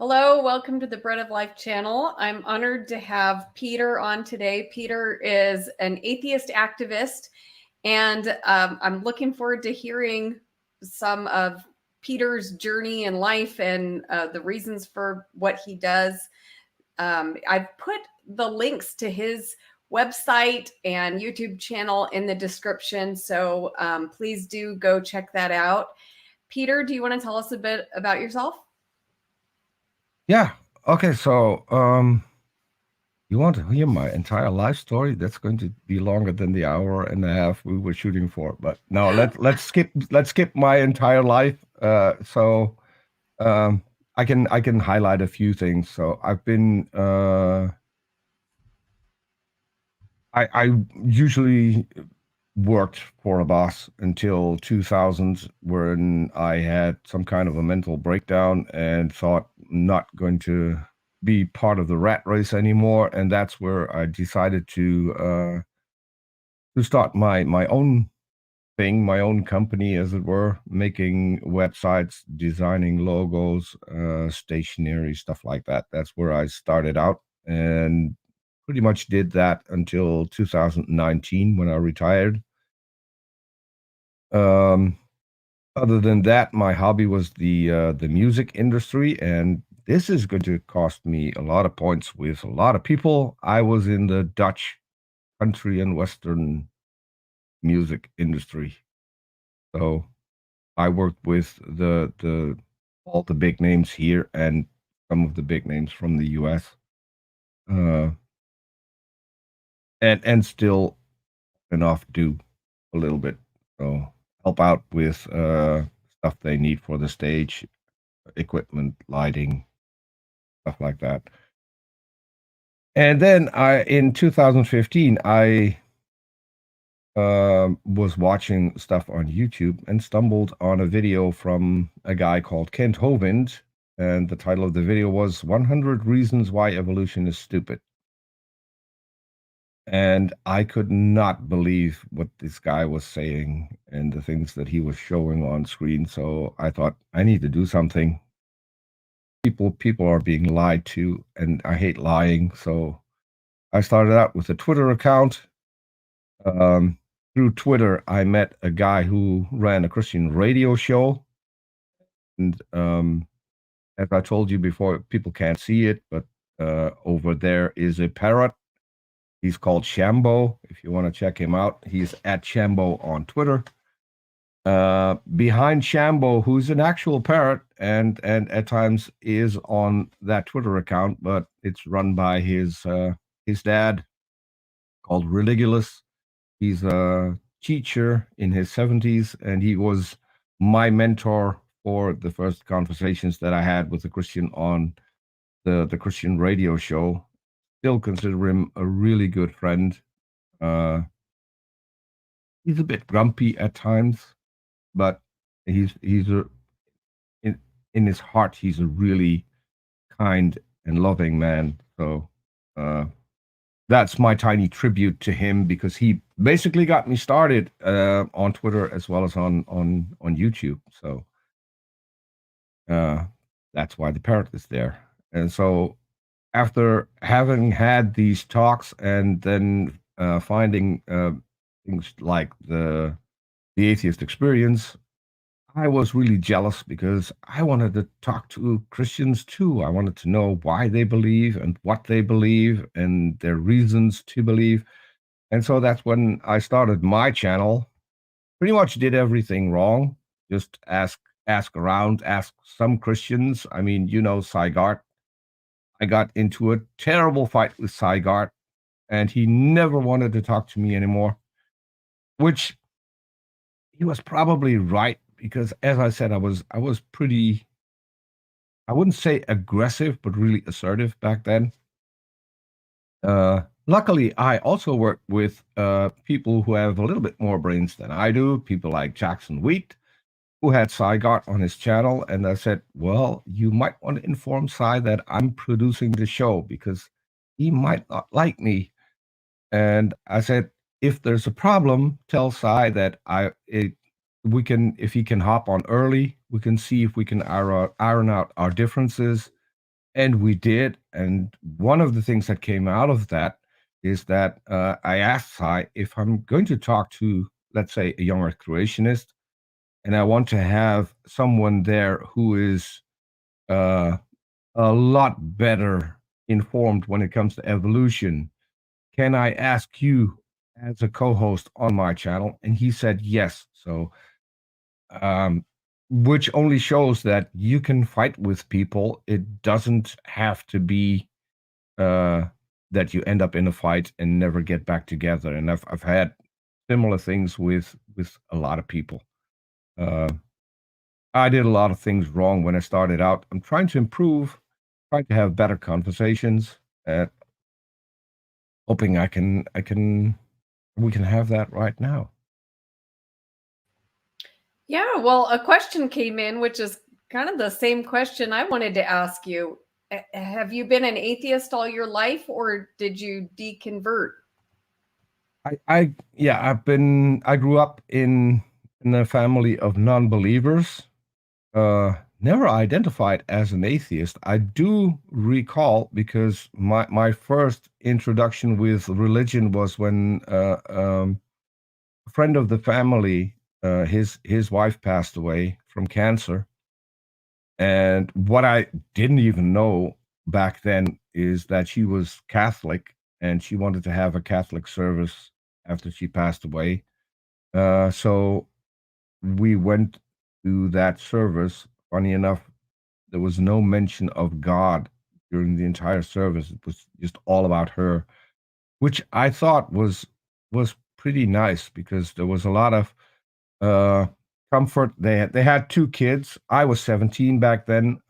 Hello, welcome to the Bread of Life channel. I'm honored to have Peter on today. Peter is an atheist activist, and I'm looking forward to hearing some of Peter's journey in life and the reasons for what he does. I've put the links to his website and YouTube channel in the description, so please do go check that out. Peter, do you want to tell us a bit about yourself? Yeah. Okay. So, you want to hear my entire life story? That's going to be longer than the hour and a half we were shooting for. But no, let's skip my entire life. I can highlight a few things. So I've been I usually worked for a boss until 2000, when I had some kind of a mental breakdown and thought not going to be part of the rat race anymore, and that's where I decided to start my own thing, my own company, as it were, making websites, designing logos, stationery, stuff like that. That's where I started out, and pretty much did that until 2019 when I retired. Um, Other than that, my hobby was the music industry, and this is going to cost me a lot of points with a lot of people. I was in the Dutch country and Western music industry, so I worked with the all the big names here and some of the big names from the U.S. Uh, and still enough do a little bit, so help out with stuff they need for the stage, equipment, lighting, stuff like that. And then in 2015, I was watching stuff on YouTube and stumbled on a video from a guy called Kent Hovind, and the title of the video was 100 Reasons Why Evolution is Stupid. And I could not believe what this guy was saying and the things that he was showing on screen. So I thought, I need to do something. People are being lied to, and I hate lying. So I started out with a Twitter account. Through Twitter, I met a guy who ran a Christian radio show. And as I told you before, people can't see it, but over there is a parrot. He's called Shambo. If you want to check him out, he's at Shambo on Twitter. Behind Shambo, who's an actual parrot and at times is on that Twitter account, but it's run by his dad, called Religulous. He's a teacher in his 70s, and he was my mentor for the first conversations that I had with a Christian on the Christian radio show. Still consider him a really good friend. He's a bit grumpy at times, but he's in his heart, he's a really kind and loving man. So that's my tiny tribute to him, because he basically got me started on Twitter as well as on YouTube. So that's why the parrot is there. And so after having had these talks and then finding things like the atheist experience, I was really jealous because I wanted to talk to Christians too. I wanted to know why they believe and what they believe and their reasons to believe. And so that's when I started my channel. Pretty much did everything wrong. Just ask around, ask some Christians. I mean, Sygart. I got into a terrible fight with Sygart, and he never wanted to talk to me anymore, which he was probably right, because as I said, I was pretty, I wouldn't say aggressive, but really assertive back then. Luckily, I also work with people who have a little bit more brains than I do, people like Jackson Wheat, who had Sygart on his channel, and I said, well, you might want to inform Cy that I'm producing the show, because he might not like me. And I said, if there's a problem, tell Cy that if he can hop on early, we can see if we can iron out our differences. And we did. And one of the things that came out of that is that I asked Sai if I'm going to talk to, let's say, a young earth creationist, and I want to have someone there who is uh, a lot better informed when it comes to evolution. Can I ask you as a co-host on my channel? And he said yes. So, which only shows that you can fight with people. It doesn't have to be that you end up in a fight and never get back together. And I've had similar things with a lot of people. I did a lot of things wrong when I started out. I'm trying to improve, trying to have better conversations, hoping we can have that right now. Yeah, well, a question came in, which is kind of the same question I wanted to ask you. Have you been an atheist all your life, or did you deconvert? I grew up in a family of non-believers. Never identified as an atheist. I do recall because my first introduction with religion was when a friend of the family, his wife passed away from cancer, and what I didn't even know back then is that she was Catholic and she wanted to have a Catholic service after she passed away. So we went to that service. Funny enough, there was no mention of God during the entire service. It was just all about her, which I thought was pretty nice because there was a lot of uh, comfort. They had two kids. I was 17 back then.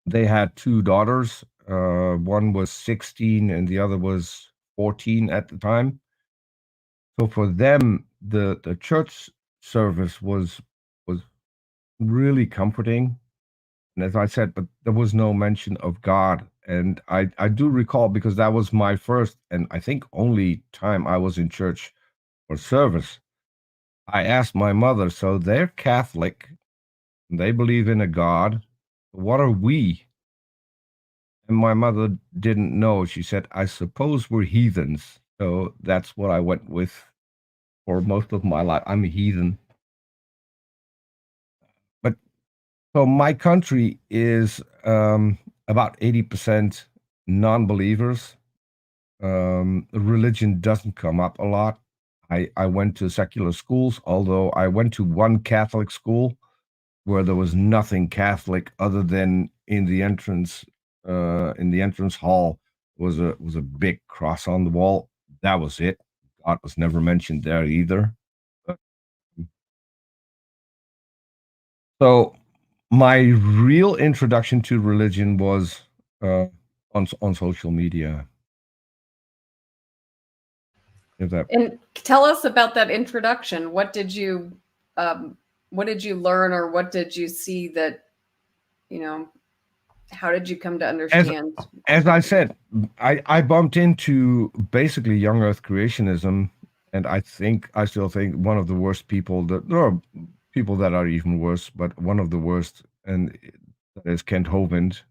They had two daughters. One was 16 and the other was 14 at the time. So for them, the church service was really comforting. And as I said, but there was no mention of God. And I do recall because that was my first and I think only time I was in church for service. I asked my mother, so they're Catholic, they believe in a God. What are we? And my mother didn't know. She said, I suppose we're heathens. So that's what I went with for most of my life. I'm a heathen. But so my country is about 80% non-believers. Religion doesn't come up a lot. I went to secular schools, although I went to one Catholic school where there was nothing Catholic other than in the entrance hall was a big cross on the wall. That was it. God was never mentioned there either. So my real introduction to religion was on social media. If that And tell us about that introduction. What did you learn, or what did you see that, how did you come to understand? as I said, I bumped into basically young Earth creationism, and I still think one of the worst people that there are people that are even worse, but one of the worst, and that is Kent Hovind.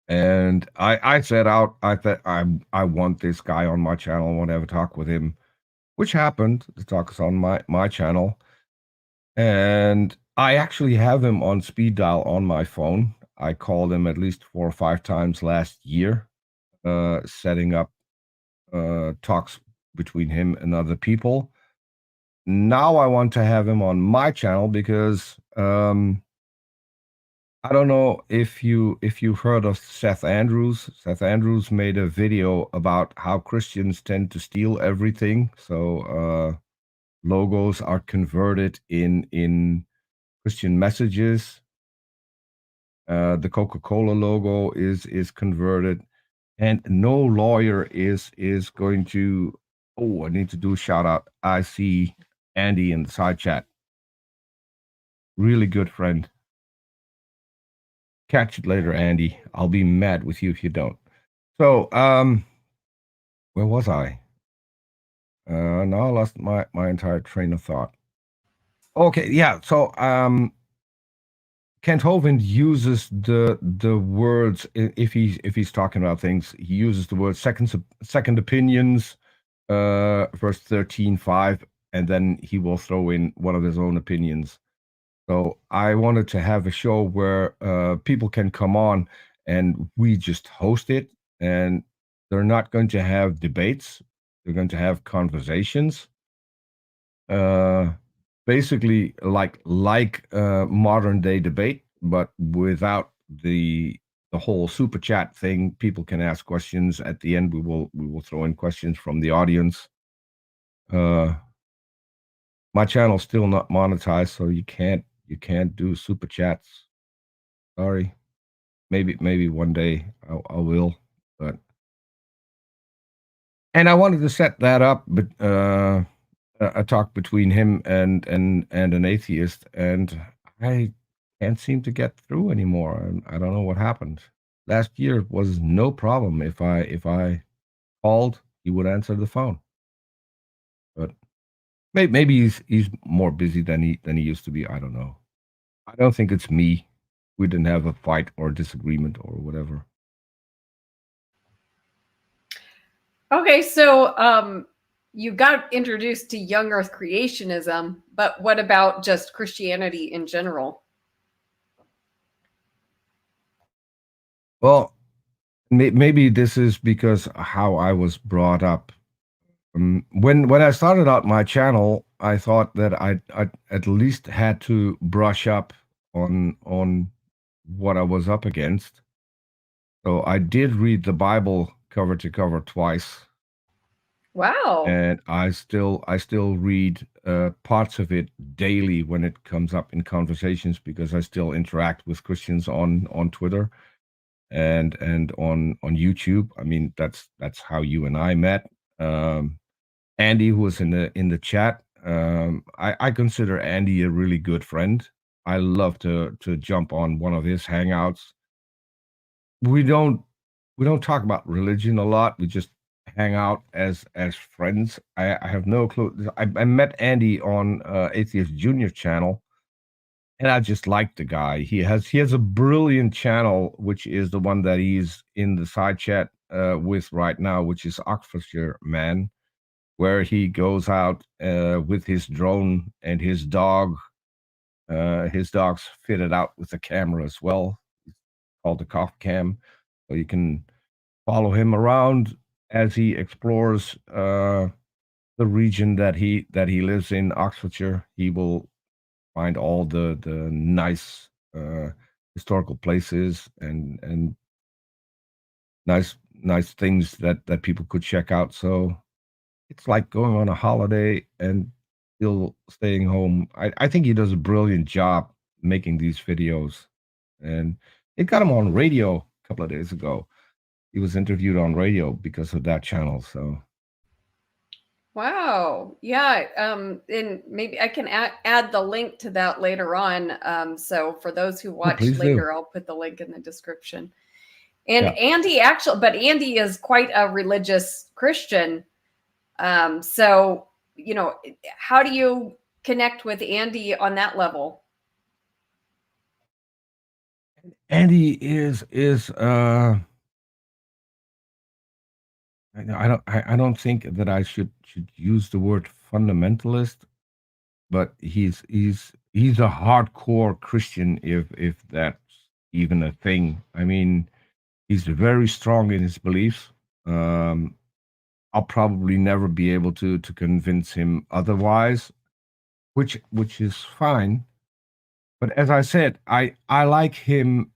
And I set out. I thought I want this guy on my channel. I want to have a talk with him, which happened. The talk is on my channel, and I actually have him on speed dial on my phone. I called him at least 4 or 5 times last year, setting up talks between him and other people. Now I want to have him on my channel because I don't know if you've heard of Seth Andrews. Seth Andrews made a video about how Christians tend to steal everything. So logos are converted in Christian messages. The Coca-Cola logo is converted, and no lawyer is going to. Oh, I need to do a shout out. I see Andy in the side chat. Really good friend. Catch it later, Andy. I'll be mad with you if you don't. So, where was I? Now I lost my entire train of thought. Okay, yeah. So, Kent Hovind uses the words, if he's talking about things, he uses the word second opinions, verse 13:5, and then he will throw in one of his own opinions. So I wanted to have a show where people can come on and we just host it, and they're not going to have debates. They're going to have conversations. Basically like modern day debate, but without the whole super chat thing. People can ask questions at the end. We will throw in questions from the audience. My channel's still not monetized, so you can't do super chats. Sorry. Maybe one day I will, but and I wanted to set that up, but a talk between him and an atheist, and I can't seem to get through anymore. And I don't know what happened. Last year was no problem. If I called, he would answer the phone. But maybe he's more busy than he used to be. I don't know. I don't think it's me. We didn't have a fight or disagreement or whatever. Okay, so you got introduced to young Earth creationism, but what about just Christianity in general? Well, maybe this is because how I was brought up. When I started out my channel, I thought that I at least had to brush up on what I was up against. So I did read the Bible cover to cover twice. Wow. And I still read parts of it daily when it comes up in conversations, because I still interact with Christians on Twitter and on YouTube. I mean, that's how you and I met. Andy, who was in the chat, I consider Andy a really good friend. I love to jump on one of his hangouts. We don't talk about religion a lot. We just hang out as friends. I have no clue. I met Andy on Atheist Junior channel, and I just like the guy. He has a brilliant channel, which is the one that he's in the side chat with right now, which is Oxfordshire Man, where he goes out with his drone and his dog. His dog's fitted out with a camera as well, called the Cough Cam, so you can follow him around as he explores the region that he lives in, Oxfordshire. He will find all the nice historical places and nice things that people could check out. So it's like going on a holiday and still staying home. I think he does a brilliant job making these videos, and it got him on radio a couple of days ago. He was interviewed on radio because of that channel. So Wow. Yeah. And maybe I can add the link to that later on. So for those who watch please later, do. I'll put the link in the description. And Yeah. Andy is quite a religious Christian. So, how do you connect with Andy on that level? Andy is I don't think that I should use the word fundamentalist, but he's a hardcore Christian, if that's even a thing. I mean, he's very strong in his beliefs. I'll probably never be able to convince him otherwise, which is fine. But as I said, I like him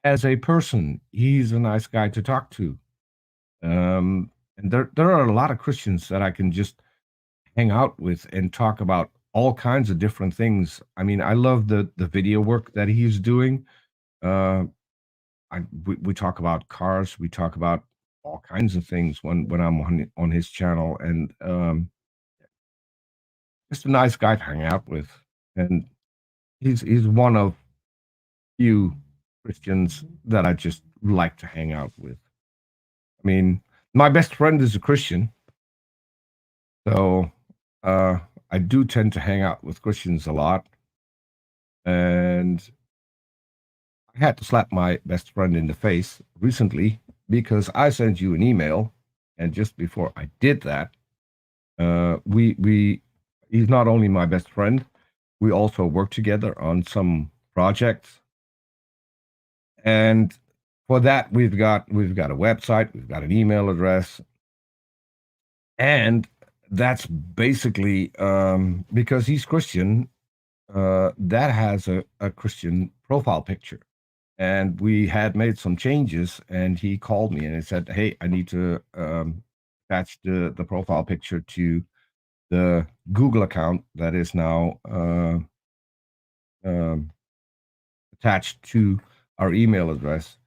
as a person. He's a nice guy to talk to. And there are a lot of Christians that I can just hang out with and talk about all kinds of different things. I mean, I love the video work that he's doing. Uh, we talk about cars. We talk about all kinds of things when I'm on his channel, and just a nice guy to hang out with. And he's one of few Christians that I just like to hang out with. I mean, my best friend is a Christian, so I do tend to hang out with Christians a lot. And I had to slap my best friend in the face recently because I sent you an email, and just before I did that, we he's not only my best friend, we also work together on some projects, and for that we've got a website, we've got an email address, and that's basically because he's Christian. That has a Christian profile picture. And we had made some changes, and he called me and he said, "Hey, I need to attach the profile picture to the Google account that is now um, attached to our email address."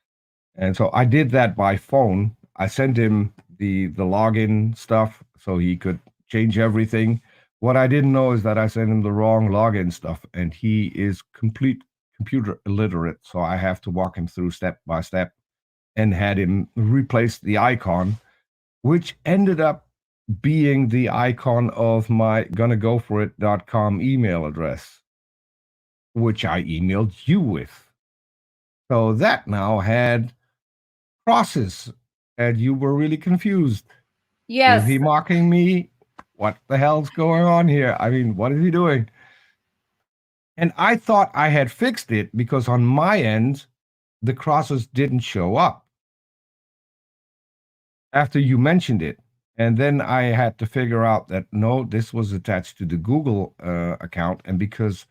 And so I did that by phone. I sent him the login stuff so he could change everything. What I didn't know is that I sent him the wrong login stuff, and he is complete computer illiterate. So I have to walk him through step by step and had him replace the icon, which ended up being the icon of my gonnagoforit.com email address, which I emailed you with. So that now had crosses, and you were really confused. Yes. Is he mocking me? What the hell's going on here? I mean, what is he doing? And I thought I had fixed it because on my end, the crosses didn't show up after you mentioned it. And then I had to figure out that no, this was attached to the Google account. And because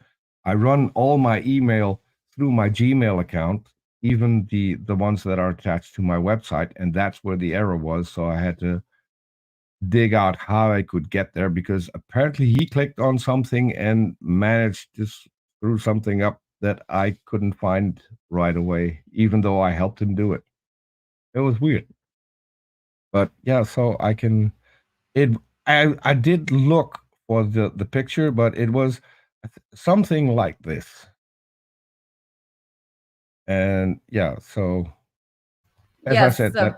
I run all my email through my Gmail account, even the ones that are attached to my website, and that's where the error was. So I had to dig out how I could get there, because apparently he clicked on something and managed to screw something up that I couldn't find right away, even though I helped him do it. It was weird. But yeah, so I can I did look for the picture, but it was something like this. And yeah, so as I said, So,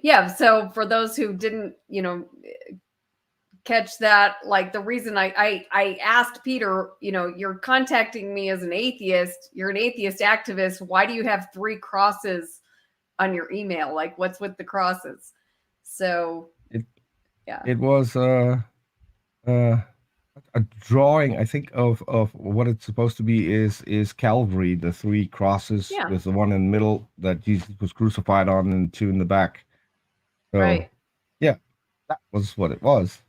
yeah. So for those who didn't, catch that, like the reason I asked Peter, you're contacting me as an atheist, you're an atheist activist. Why do you have 3 crosses on your email? Like, what's with the crosses? So it was a drawing, I think, of what it's supposed to be is Calvary, the 3 crosses, with the one in the middle that Jesus was crucified on, and 2 in the back. So, right. Yeah, that was what it was.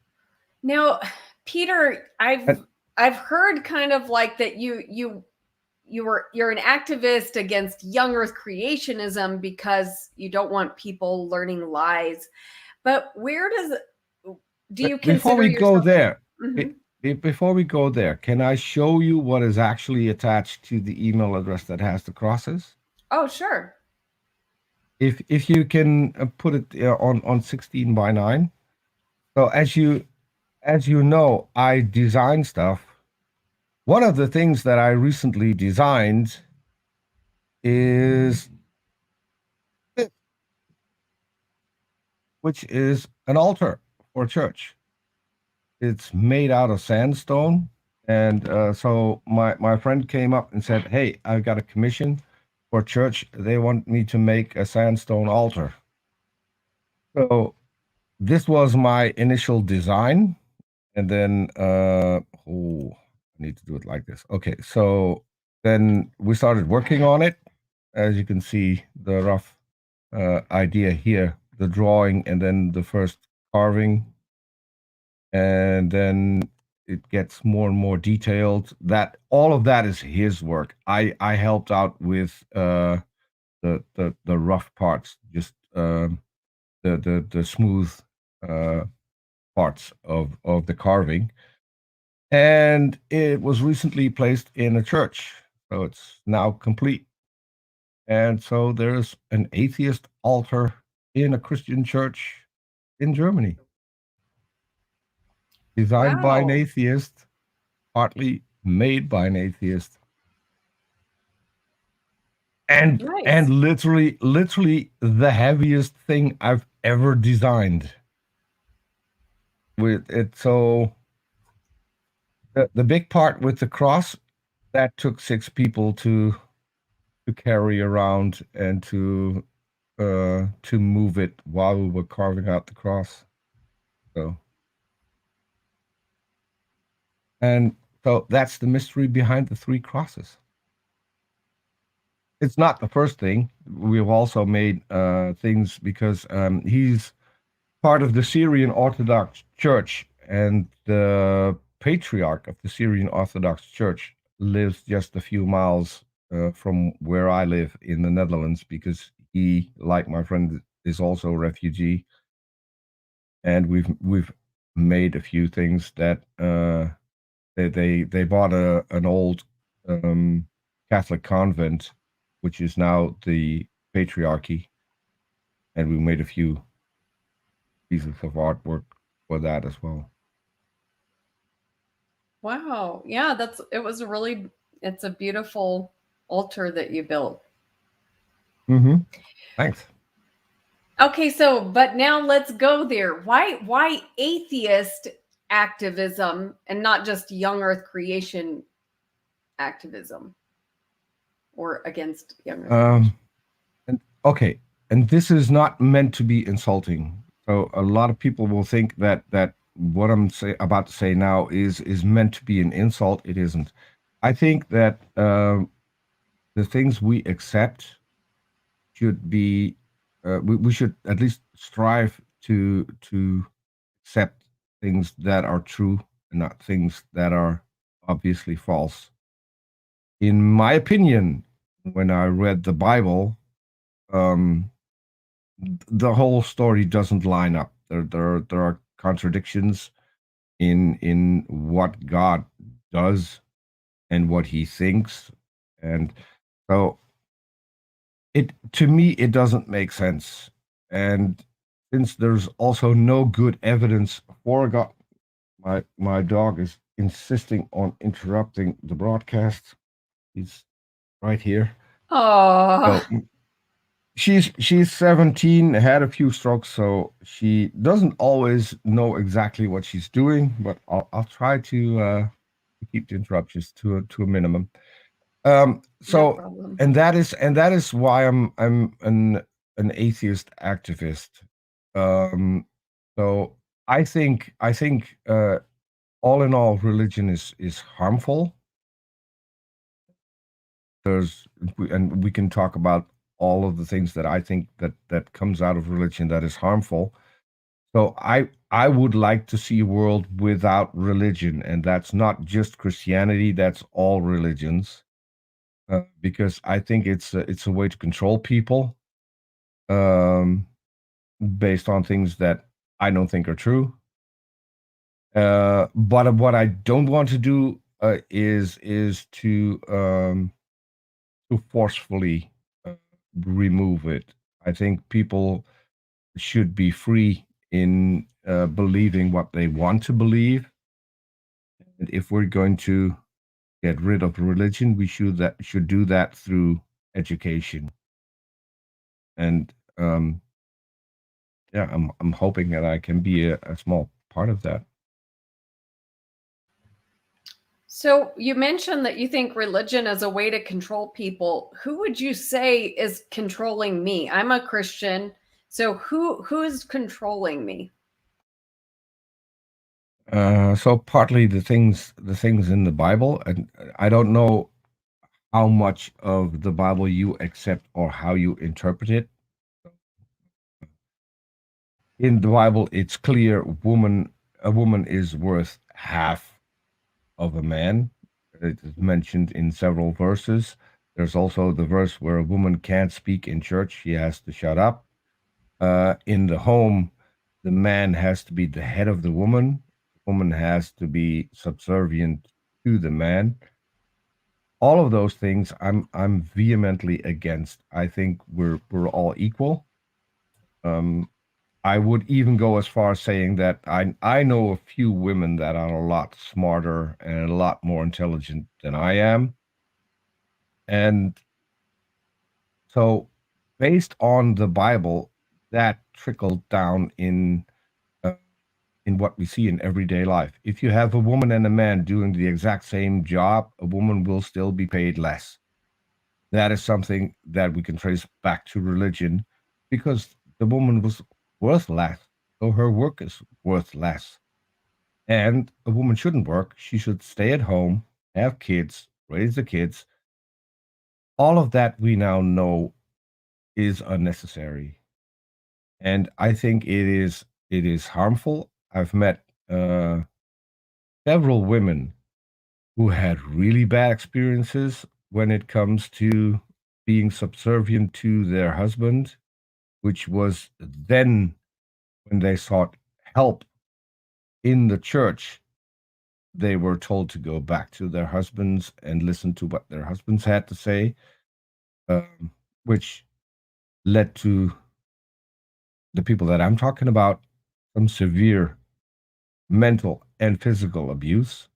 Now, Peter, I've heard kind of like that you're an activist against young Earth creationism because you don't want people learning lies. But where do you consider before we yourself? Go there? Before we go there, can I show you what is actually attached to the email address that has the crosses? Oh, sure. If you can put it on 16 by 9. So as you know, I design stuff. One of the things that I recently designed is this, which is an altar for a church. It's made out of sandstone. And so my friend came up and said, "Hey, I've got a commission for church. They want me to make a sandstone altar." So this was my initial design. And then, I need to do it like this. Okay, so then we started working on it. As you can see, the rough idea here, the drawing, and then the first carving. And then it gets more and more detailed. That all of that is his work. I helped out with the rough parts, just the smooth parts of the carving. And it was recently placed in a church, so it's now complete. And so there's an atheist altar in a Christian church in Germany, designed by an atheist, partly made by an atheist, and literally the heaviest thing I've ever designed. With it, so the big part with the cross that took 6 people to carry around and to move it while we were carving out the cross. So, and so that's the mystery behind the 3 crosses. It's not the first thing. We've also made things because he's part of the Syrian Orthodox Church, and the patriarch of the Syrian Orthodox Church lives just a few miles from where I live in the Netherlands, because he, like my friend, is also a refugee. And we've made a few things that they bought an old Catholic convent, which is now the patriarchy, and we made a few pieces of artwork for that as well. Wow. Yeah, it's a beautiful altar that you built. Mm-hmm. Thanks. Okay, but now let's go there. Why atheist activism and not just young earth creation activism, or against young earth creation? Okay, and this is not meant to be insulting. So a lot of people will think that what I'm about to say now is meant to be an insult. It isn't. I think that the things we accept should be we should at least strive to accept things that are true and not things that are obviously false. In my opinion, when I read the Bible, the whole story doesn't line up. There are contradictions in what God does and what he thinks. And so to me it doesn't make sense. And since there's also no good evidence for God, my dog is insisting on interrupting the broadcast. He's right here. Oh, So she's 17, had a few strokes, so she doesn't always know exactly what she's doing, but I'll try to keep the interruptions to a minimum. no So problem. and that is why I'm an atheist activist. So I think all in all, religion is harmful. And we can talk about all of the things that I think that comes out of religion that is harmful. So I would like to see a world without religion, and that's not just Christianity, that's all religions, because I think it's a way to control people, um, based on things that I don't think are true. But what I don't want to do is to forcefully uh, remove it. I think people should be free in believing what they want to believe. And if we're going to get rid of religion, we should do that through education. And yeah, I'm hoping that I can be a small part of that. So you mentioned that you think religion is a way to control people. Who would you say is controlling me? I'm a Christian. So who's controlling me? So partly the things in the Bible, and I don't know how much of the Bible you accept or how you interpret it. In the Bible, it's clear a woman is worth half of a man. It is mentioned in several verses. There's also the verse where a woman can't speak in church; she has to shut up. In the home, the man has to be the head of the woman. The woman has to be subservient to the man. All of those things, I'm vehemently against. I think we're all equal. Um, I would even go as far as saying that I know a few women that are a lot smarter and a lot more intelligent than I am. And so based on the Bible, that trickled down in in what we see in everyday life. If you have a woman and a man doing the exact same job, a woman will still be paid less. That is something that we can trace back to religion, because the woman was worth less, so her work is worth less. And a woman shouldn't work. She should stay at home, have kids, raise the kids. All of that we now know is unnecessary. And I think it is harmful. I've met several women who had really bad experiences when it comes to being subservient to their husband, which was then when they sought help in the church, they were told to go back to their husbands and listen to what their husbands had to say, which led to the people that I'm talking about some severe mental and physical abuse,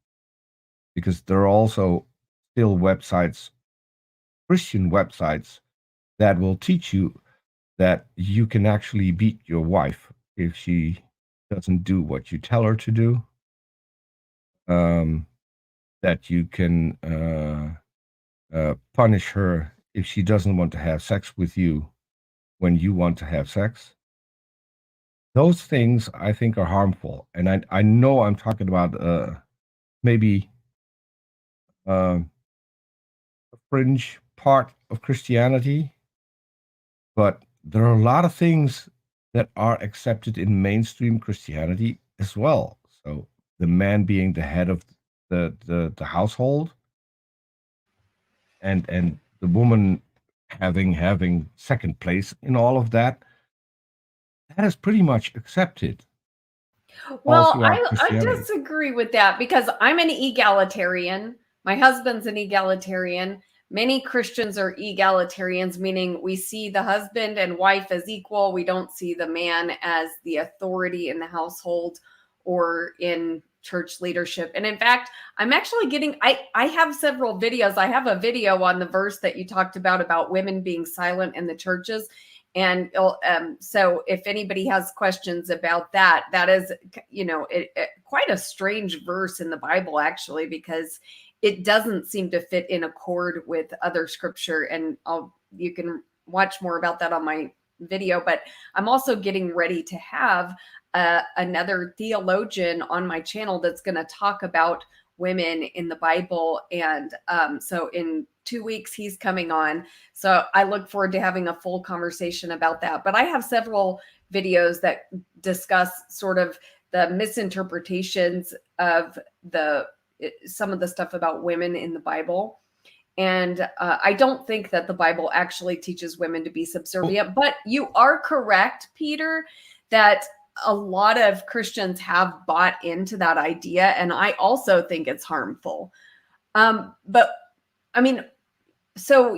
because there are also still websites, Christian websites, that will teach you that you can actually beat your wife if she doesn't do what you tell her to do. That you can punish her if she doesn't want to have sex with you when you want to have sex. Those things I think are harmful, and I know I'm talking about maybe a fringe part of Christianity, but there are a lot of things that are accepted in mainstream Christianity as well. So the man being the head of the household, and the woman having second place in all of that, that is pretty much accepted all Well, throughout I Christianity. disagree with that because I'm an egalitarian. My husband's an egalitarian. Many Christians are egalitarians, meaning we see the husband and wife as equal. We don't see the man as the authority in the household or in church leadership. And in fact, I'm actually getting, I have several videos. I have a video on the verse that you talked about women being silent in the churches. And so if anybody has questions about that, that is, quite a strange verse in the Bible, actually, because it doesn't seem to fit in accord with other scripture. And you can watch more about that on my video. But I'm also getting ready to have another theologian on my channel that's going to talk about women in the Bible. And so in 2 weeks, he's coming on. So I look forward to having a full conversation about that. But I have several videos that discuss sort of the misinterpretations of some of the stuff about women in the Bible. And I don't think that the Bible actually teaches women to be subservient. But you are correct, Peter, that a lot of Christians have bought into that idea. And I also think it's harmful. But I mean, so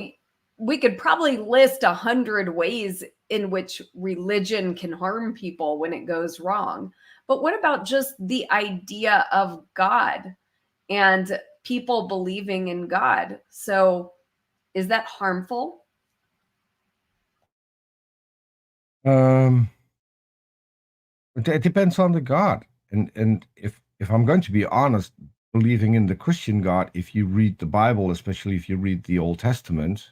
we could probably list 100 ways in which religion can harm people when it goes wrong. But what about just the idea of God and people believing in God? So is that harmful? It depends on the God, and if I'm going to be honest, believing in the Christian God, if you read the Bible, especially if you read the Old Testament,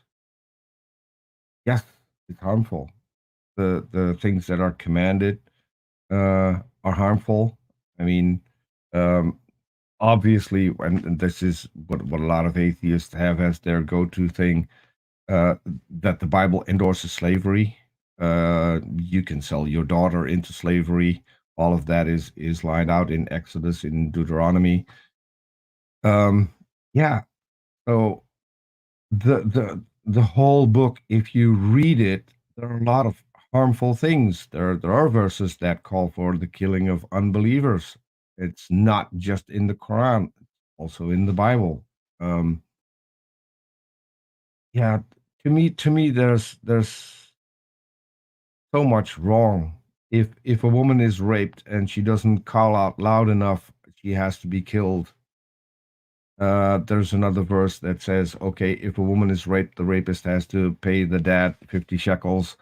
yes, it's harmful. The things that are commanded are harmful. I mean, obviously, and this is what a lot of atheists have as their go-to thing, that the Bible endorses slavery. You can sell your daughter into slavery. All of that is lined out in Exodus, in Deuteronomy. Yeah. So the whole book, if you read it, there are a lot of harmful things. There are verses that call for the killing of unbelievers. It's not just in the Quran, it's also in the Bible. Yeah, to me, there's so much wrong. If a woman is raped and she doesn't call out loud enough, she has to be killed. There's another verse that says, okay, if a woman is raped, the rapist has to pay the dad 50 shekels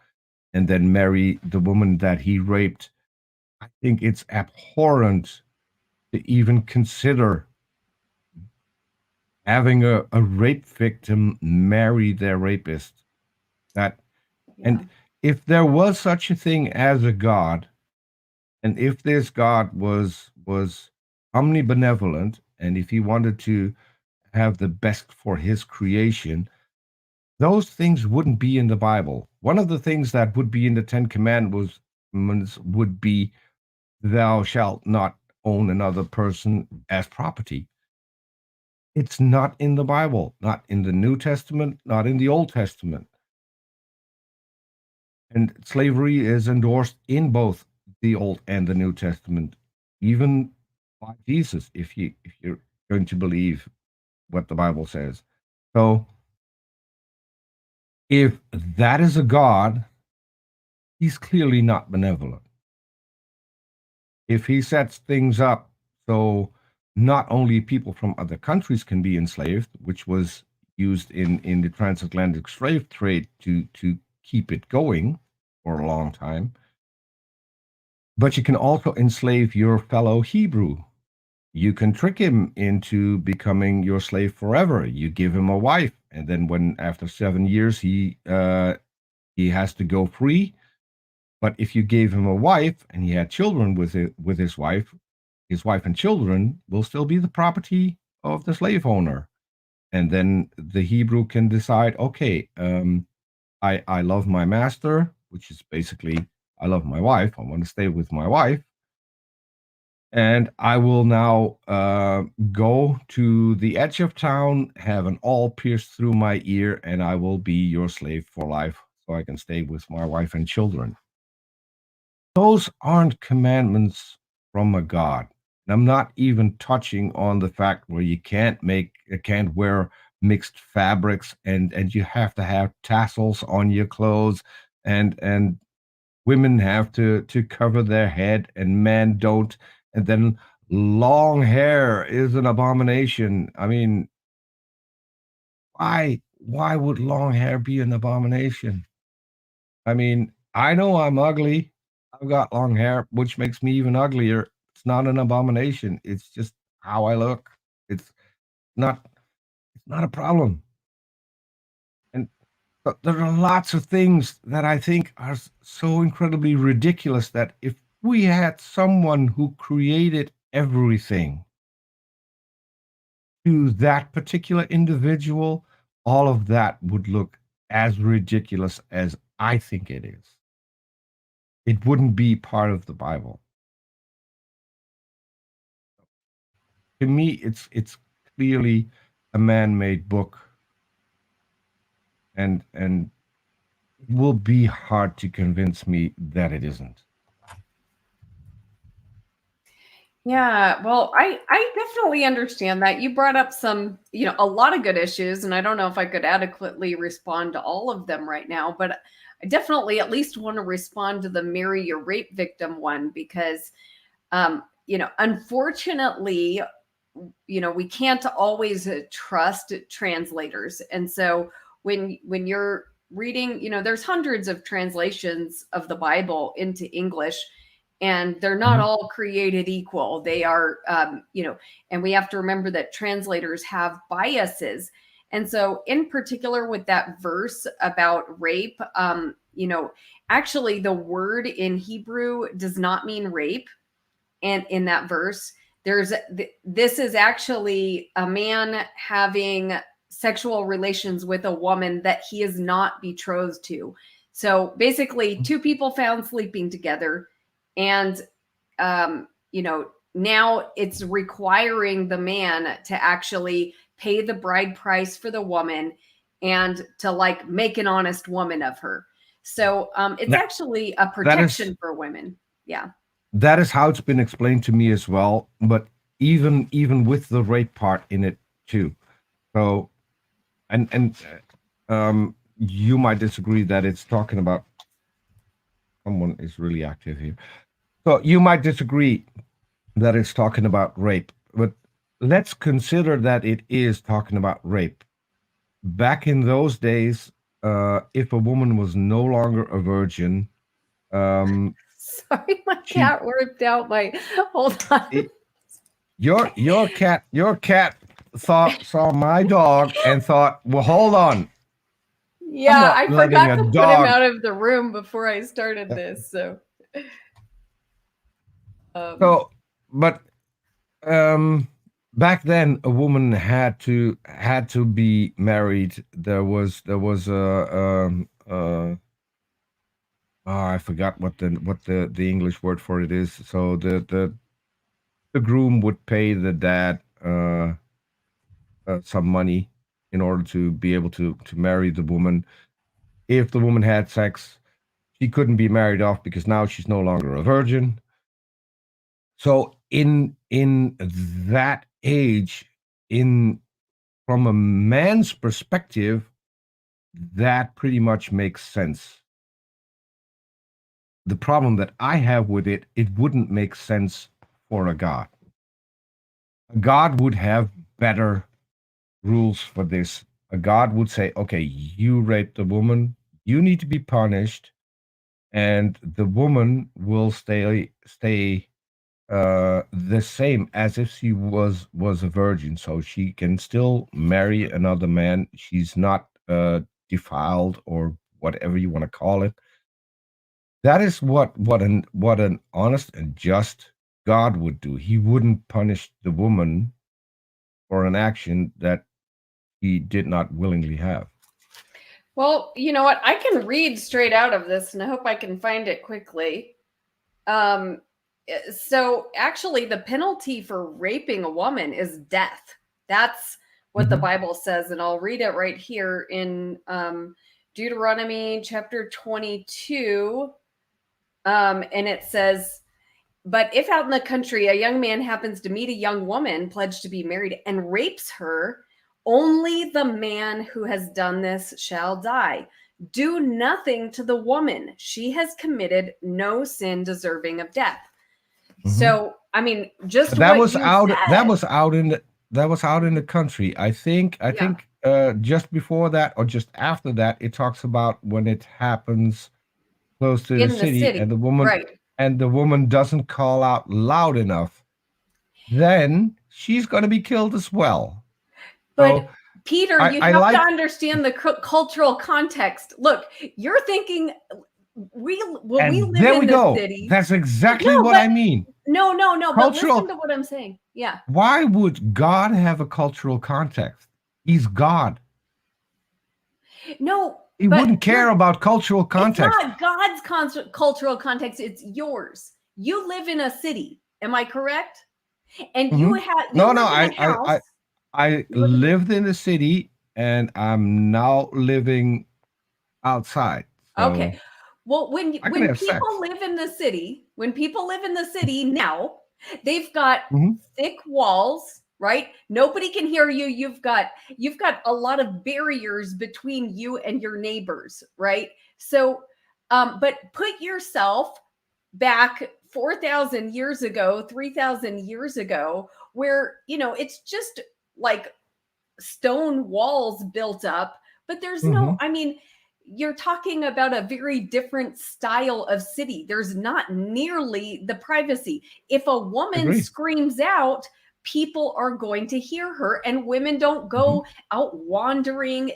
and then marry the woman that he raped. I think it's abhorrent to even consider having a rape victim marry their rapist. That Yeah. and if there was such a thing as a God, and if this God was omnibenevolent, and if he wanted to have the best for his creation, those things wouldn't be in the Bible. One of the things that would be in the Ten Commandments would be, "Thou shalt not own another person as property." It's not in the Bible, not in the New Testament, not in the Old Testament. And slavery is endorsed in both the Old and the New Testament, even by Jesus, if you're going to believe what the Bible says. So if that is a God, he's clearly not benevolent. If he sets things up so not only people from other countries can be enslaved, which was used in the transatlantic slave trade to keep it going for a long time, but you can also enslave your fellow Hebrew. You can trick him into becoming your slave forever. You give him a wife, and then when after 7 years he has to go free. But if you gave him a wife and he had children with his wife and children will still be the property of the slave owner. And then the Hebrew can decide, okay, I love my master, which is basically I love my wife. I want to stay with my wife. And I will now go to the edge of town, have an awl pierced through my ear, and I will be your slave for life so I can stay with my wife and children. Those aren't commandments from a God. And I'm not even touching on the fact where you can't wear mixed fabrics and you have to have tassels on your clothes and women have to cover their head and men don't. And then long hair is an abomination. I mean, why would long hair be an abomination? I mean, I know I'm ugly. I've got long hair, which makes me even uglier. It's not an abomination. It's just how I look. It's not it's not a problem. And but there are lots of things that I think are so incredibly ridiculous that if we had someone who created everything to that particular individual, all of that would look as ridiculous as I think it is. It wouldn't be part of the Bible. To me, it's clearly a man-made book, and it will be hard to convince me that it isn't. Yeah, well, I definitely understand that. You brought up some, a lot of good issues, and I don't know if I could adequately respond to all of them right now, but I definitely at least want to respond to the marry your rape victim one because unfortunately, we can't always trust translators. And so when you're reading, there's hundreds of translations of the Bible into English, and they're not Mhm. all created equal. They are, and we have to remember that translators have biases. And so, in particular, with that verse about rape, actually, the word in Hebrew does not mean rape. And in that verse, this is actually a man having sexual relations with a woman that he is not betrothed to. So basically, two people found sleeping together, and now it's requiring the man to actually pay the bride price for the woman and to like make an honest woman of her. So it's That actually a that is protection for women. Yeah. that is how it's been explained to me as well. But even with the rape part in it too. So you might disagree that it's talking about someone is really active here. So you might disagree that it's talking about rape, but let's consider that it is talking about rape. Back in those days, if a woman was no longer a virgin, um, Sorry, my She, cat ripped out my. Hold on. your cat saw my dog and thought, well, hold on. I'm Yeah, not I letting forgot a to put him dog. out of the room before I started this. So, So, but back then, a woman had to be married. There was I forgot what the English word for it is. So the groom would pay the dad some money in order to be able to marry the woman. If the woman had sex, she couldn't be married off because now she's no longer a virgin. So in that age, in from a man's perspective, that pretty much makes sense. The problem that I have with it, it wouldn't make sense for a God. A God would have better rules for this. A God would say, okay, you raped a woman, you need to be punished, and the woman will stay the same as if she was a virgin, so she can still marry another man. She's not defiled or whatever you want to call it. That is what an honest and just God would do. He wouldn't punish the woman for an action that he did not willingly have. well, you know what? I can read straight out of this, and I hope I can find it quickly. So actually, the penalty for raping a woman is death. That's what the Bible says, and I'll read it right here in Deuteronomy chapter 22. And it says, but if out in the country a young man happens to meet a young woman pledged to be married and rapes her, only the man who has done this shall die. Do nothing to the woman. She has committed no sin deserving of death. So, I mean, just That what was you out. said. That was out in the country. I think. Just before that or just after that, it talks about when it happens close to the In the city, city, right? and the woman doesn't call out loud enough, then she's going to be killed as well. So But Peter, you I have to like, understand the cultural context. Look, you're thinking we and live there in we the go. city. That's exactly No, what but I mean. no. But listen Cultural. to what I'm saying. Yeah. Why would God have a cultural context? He's God. No, He but wouldn't care about cultural it's context. not God's cultural context. It's yours. You live in a city. Am I correct? And you No, live in a house. I lived in the city, and I'm now living outside. So Okay. Well, when I can have sex. people live in the city, now, they've got Mhm. thick walls, right? Nobody can hear you. You've got a lot of barriers between you and your neighbors, right? So, but put yourself back 4,000 years ago, 3,000 years ago, where it's just like stone walls built up, but there's no, I mean, you're talking about a very different style of city. There's not nearly the privacy. If a woman Agree. screams out, people are going to hear her, and women don't go out wandering.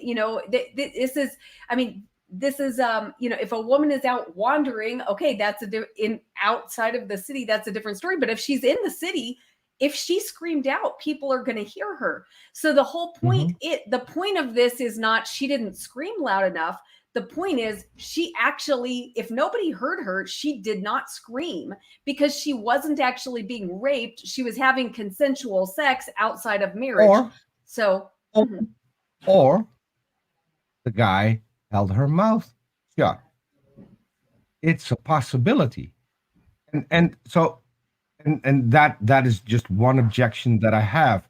This is, I mean, this is, if a woman is out wandering, okay, that's in outside of the city, that's a different story. But if she's in the city, if she screamed out, people are going to hear her. So the whole point, the point of this is not she didn't scream loud enough. The point is she actually, if nobody heard her, she did not scream because she wasn't actually being raped. She was having consensual sex outside of marriage. Or the guy held her mouth shut. It's a possibility. And so that is just one objection that I have.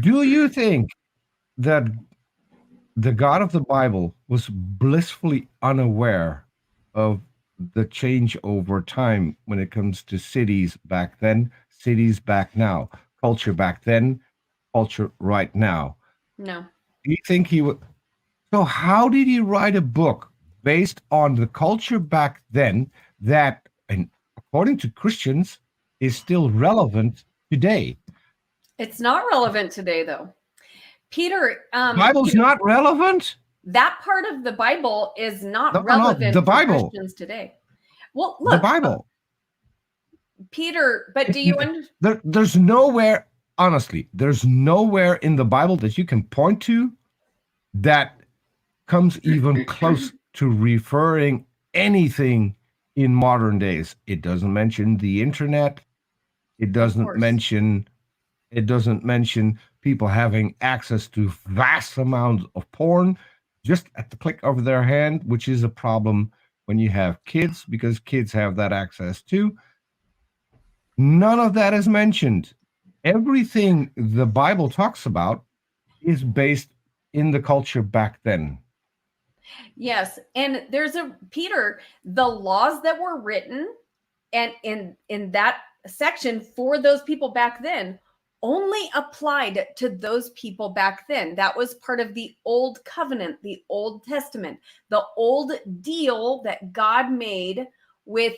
Do you think that the God of the Bible was blissfully unaware of the change over time when it comes to cities back then, cities back now, culture back then, culture right now? No. Do you think he would? So, how did he write a book based on the culture back then that, and according to Christians, is still relevant today. It's not relevant today, though. Peter, Bible's not relevant? that part of the Bible is not No, relevant the for Bible. Christians today. Well, The look, Bible. Peter, but do you understand? There's nowhere, honestly, there's nowhere in the Bible that you can point to that comes even close to referring anything in modern days. It doesn't mention the internet. It doesn't mention people having access to vast amounts of porn just at the click of their hand, which is a problem when you have kids, because kids have that access too. None of that is mentioned. Everything the Bible talks about is based in the culture back then. Yes, and there's Peter, the laws that were written and in that section for those people back then only applied to those people back then. That was part of the old covenant, the Old Testament, the old deal that God made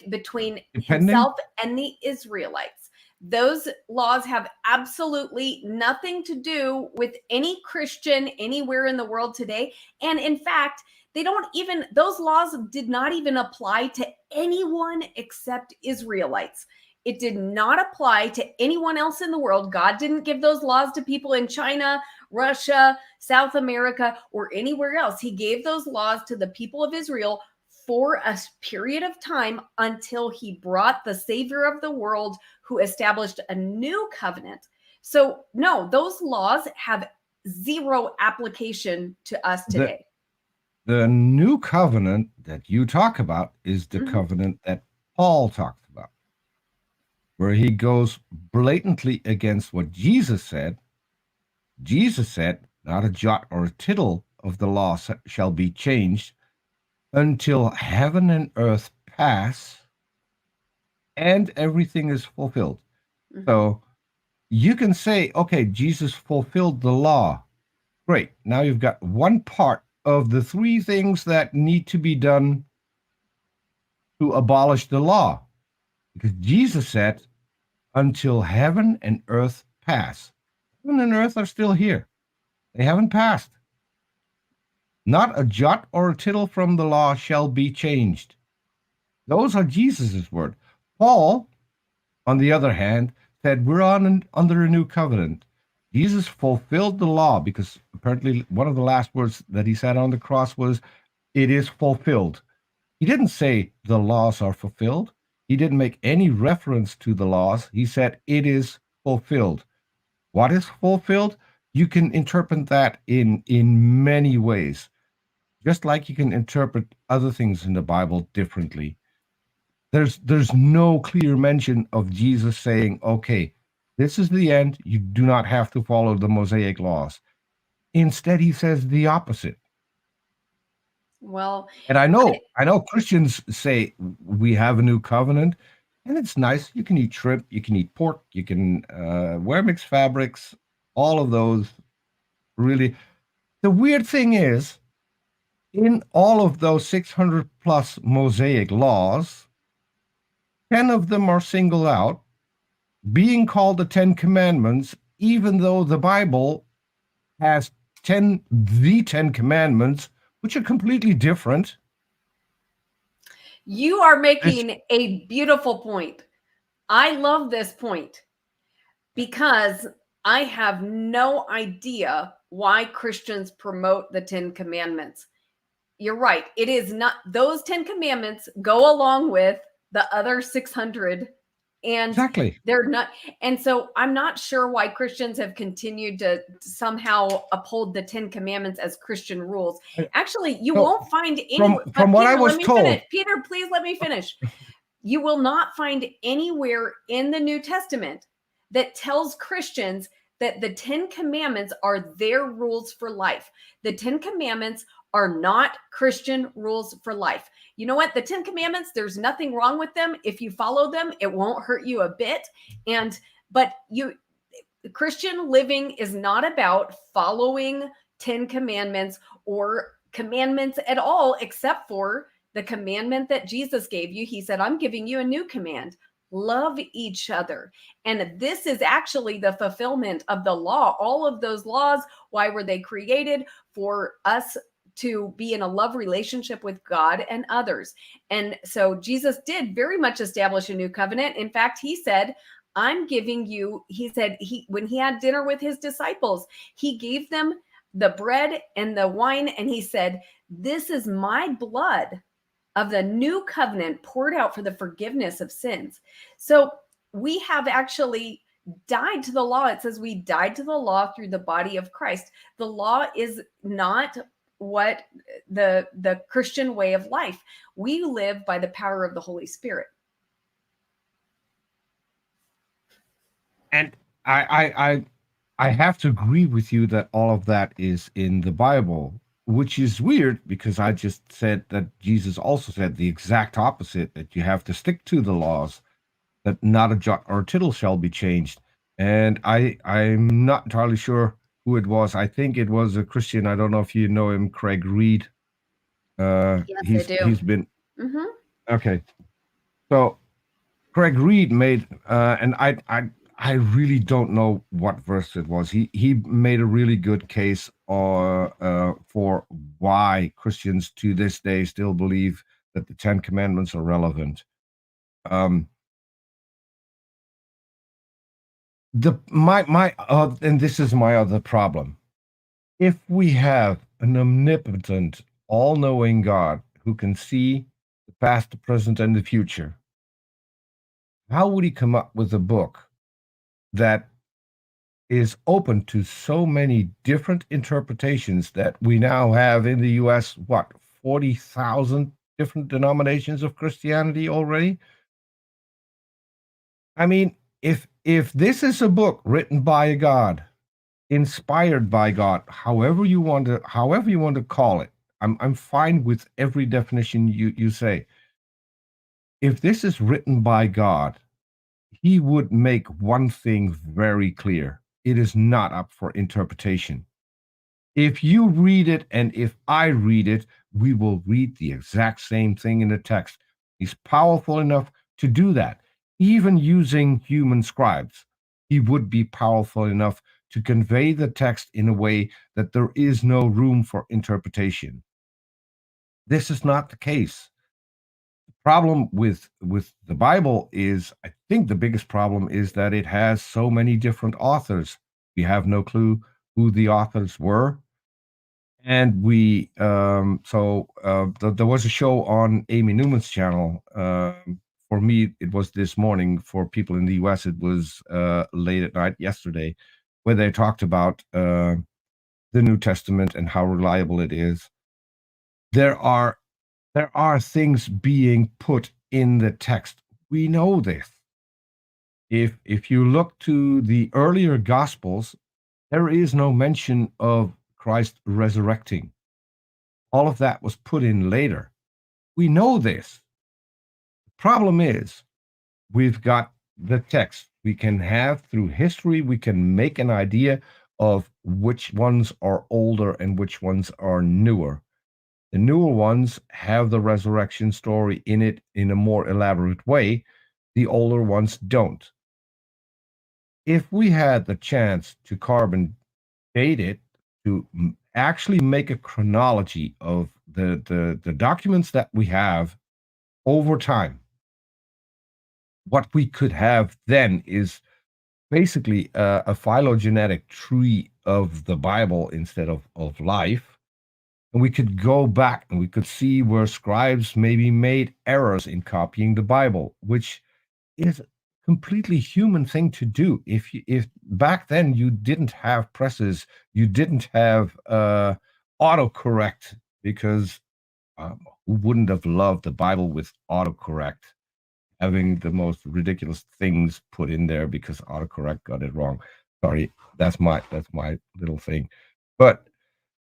between himself and the Israelites. Those laws have absolutely nothing to do with any Christian anywhere in the world today. And in fact, those laws did not even apply to anyone except Israelites. It did not apply to anyone else in the world. God didn't give those laws to people in China, Russia, South America, or anywhere else. He gave those laws to the people of Israel for a period of time until he brought the Savior of the world, who established a new covenant. So no, those laws have zero application to us today. The new covenant that you talk about is the covenant that Paul talks about, where he goes blatantly against what Jesus said. Jesus said, not a jot or a tittle of the law shall be changed until heaven and earth pass and everything is fulfilled. So you can say, okay, Jesus fulfilled the law. Great. Now you've got one part of the three things that need to be done to abolish the law. Because Jesus said, until heaven and earth pass. Heaven and earth are still here. They haven't passed. Not a jot or a tittle from the law shall be changed. Those are Jesus's words. Paul, on the other hand, said we're under a new covenant. Jesus fulfilled the law, because apparently one of the last words that he said on the cross was, it is fulfilled. He didn't say the laws are fulfilled. He didn't make any reference to the laws. He said it is fulfilled. What is fulfilled? You can interpret that in many ways, just like you can interpret other things in the Bible differently. There's no clear mention of Jesus saying, okay, this is the end. You do not have to follow the Mosaic laws. Instead, he says the opposite. Well, and I know Christians say we have a new covenant, and it's nice. You can eat shrimp, you can eat pork, you can wear mixed fabrics, all of those. Really, the weird thing is, in all of those 600 plus Mosaic laws, 10 of them are singled out, being called the 10 Commandments, even though the Bible has the 10 Commandments, which are completely different. You are making a beautiful point. I love this point because I have no idea why Christians promote the 10 Commandments. You're right. It is not, those 10 Commandments go along with the other 600, and exactly. They're not. And so I'm not sure why Christians have continued to somehow uphold the 10 Commandments as Christian rules. Actually, you won't find any. From what I was told. Peter, please let me finish. You will not find anywhere in the New Testament that tells Christians that the 10 Commandments are their rules for life. The 10 Commandments are not Christian rules for life. You know what? The 10 Commandments, there's nothing wrong with them. If you follow them, it won't hurt you a bit. But Christian living is not about following 10 Commandments or commandments at all, except for the commandment that Jesus gave you. He said, I'm giving you a new command. Love each other. And this is actually the fulfillment of the law. All of those laws, why were they created? For us to be in a love relationship with God and others. And so Jesus did very much establish a new covenant. In fact, he said, I'm giving you, he said, when he had dinner with his disciples, he gave them the bread and the wine, and he said, this is my blood of the new covenant poured out for the forgiveness of sins. So we have actually died to the law. It says we died to the law through the body of Christ. The law is not what the Christian way of life. We live by the power of the Holy Spirit. And I have to agree with you that all of that is in the Bible, which is weird because I just said that Jesus also said the exact opposite, that you have to stick to the laws, that not a jot or tittle shall be changed. And I'm not entirely sure who it was. I think it was a Christian. I don't know if you know him, Craig Reed. Yes, I do. He's been okay. So Craig Reed made, and I really don't know what verse it was. He made a really good case for why Christians to this day still believe that the Ten Commandments are relevant. And this is my other problem. If we have an omnipotent, all-knowing God who can see the past, the present, and the future, how would he come up with a book that is open to so many different interpretations that we now have in the US, 40,000 different denominations of Christianity already? I mean, if this is a book written by a God, inspired by God, however you want to call it, I'm fine with every definition you say. If this is written by God, he would make one thing very clear. It is not up for interpretation. If you read it and if I read it, we will read the exact same thing in the text. He's powerful enough to do that. Even using human scribes, he would be powerful enough to convey the text in a way that there is no room for interpretation. This is not the case. The problem with the Bible is, I think the biggest problem is that it has so many different authors. We have no clue who the authors were. And there was a show on Amy Newman's channel. For me, it was this morning. For people in the US, it was late at night yesterday, where they talked about the New Testament and how reliable it is. There are things being put in the text. We know this. If you look to the earlier Gospels, there is no mention of Christ resurrecting. All of that was put in later. We know this. The problem is, we've got the text. We can have, through history, we can make an idea of which ones are older and which ones are newer. The newer ones have the resurrection story in it in a more elaborate way. The older ones don't. If we had the chance to carbon date it, to actually make a chronology of the documents that we have over time, what we could have then is basically a phylogenetic tree of the Bible instead of life. And we could go back and we could see where scribes maybe made errors in copying the Bible, which is a completely human thing to do. If back then you didn't have presses, you didn't have autocorrect, because who wouldn't have loved the Bible with autocorrect, having the most ridiculous things put in there because autocorrect got it wrong. Sorry, that's my little thing. But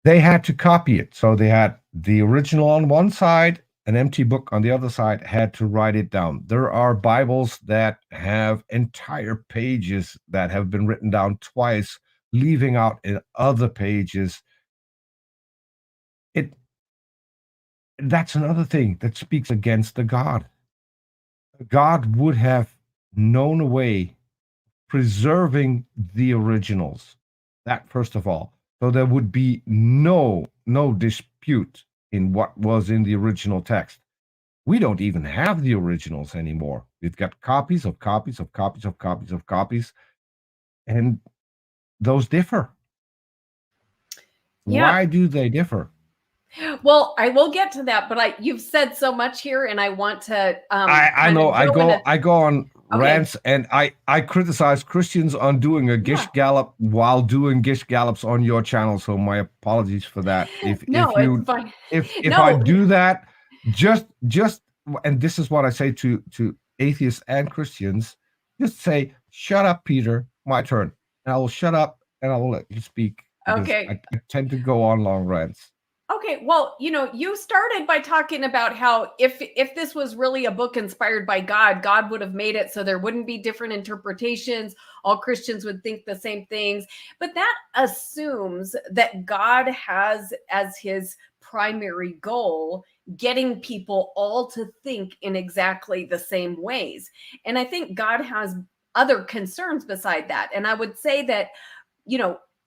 they had to copy it. So they had the original on one side, an empty book on the other side, had to write it down. There are Bibles that have entire pages that have been written down twice, leaving out in other pages. That's another thing that speaks against the God. God would have known a way preserving the originals. That first of all, so there would be no dispute in what was in the original text. We don't even have the originals anymore. We've got copies of copies of copies of copies of copies, and those differ. Yeah. Why do they differ? Well, I will get to that, but you've said so much here, and I want to I know I go on Okay. rants, and I criticize Christians on doing a Gish Yeah. Gallop while doing Gish Gallops on your channel. So my apologies for that. No, If it's you fine. if I No, do that, just and this is what I say to atheists and Christians, just say, "Shut up, Peter. My turn." And I will shut up and I will let you speak because okay. I tend to go on long rants. Okay, well, you started by talking about how if this was really a book inspired by God, God would have made it so there wouldn't be different interpretations. All Christians would think the same things. But that assumes that God has as his primary goal getting people all to think in exactly the same ways. And I think God has other concerns beside that. And I would say that,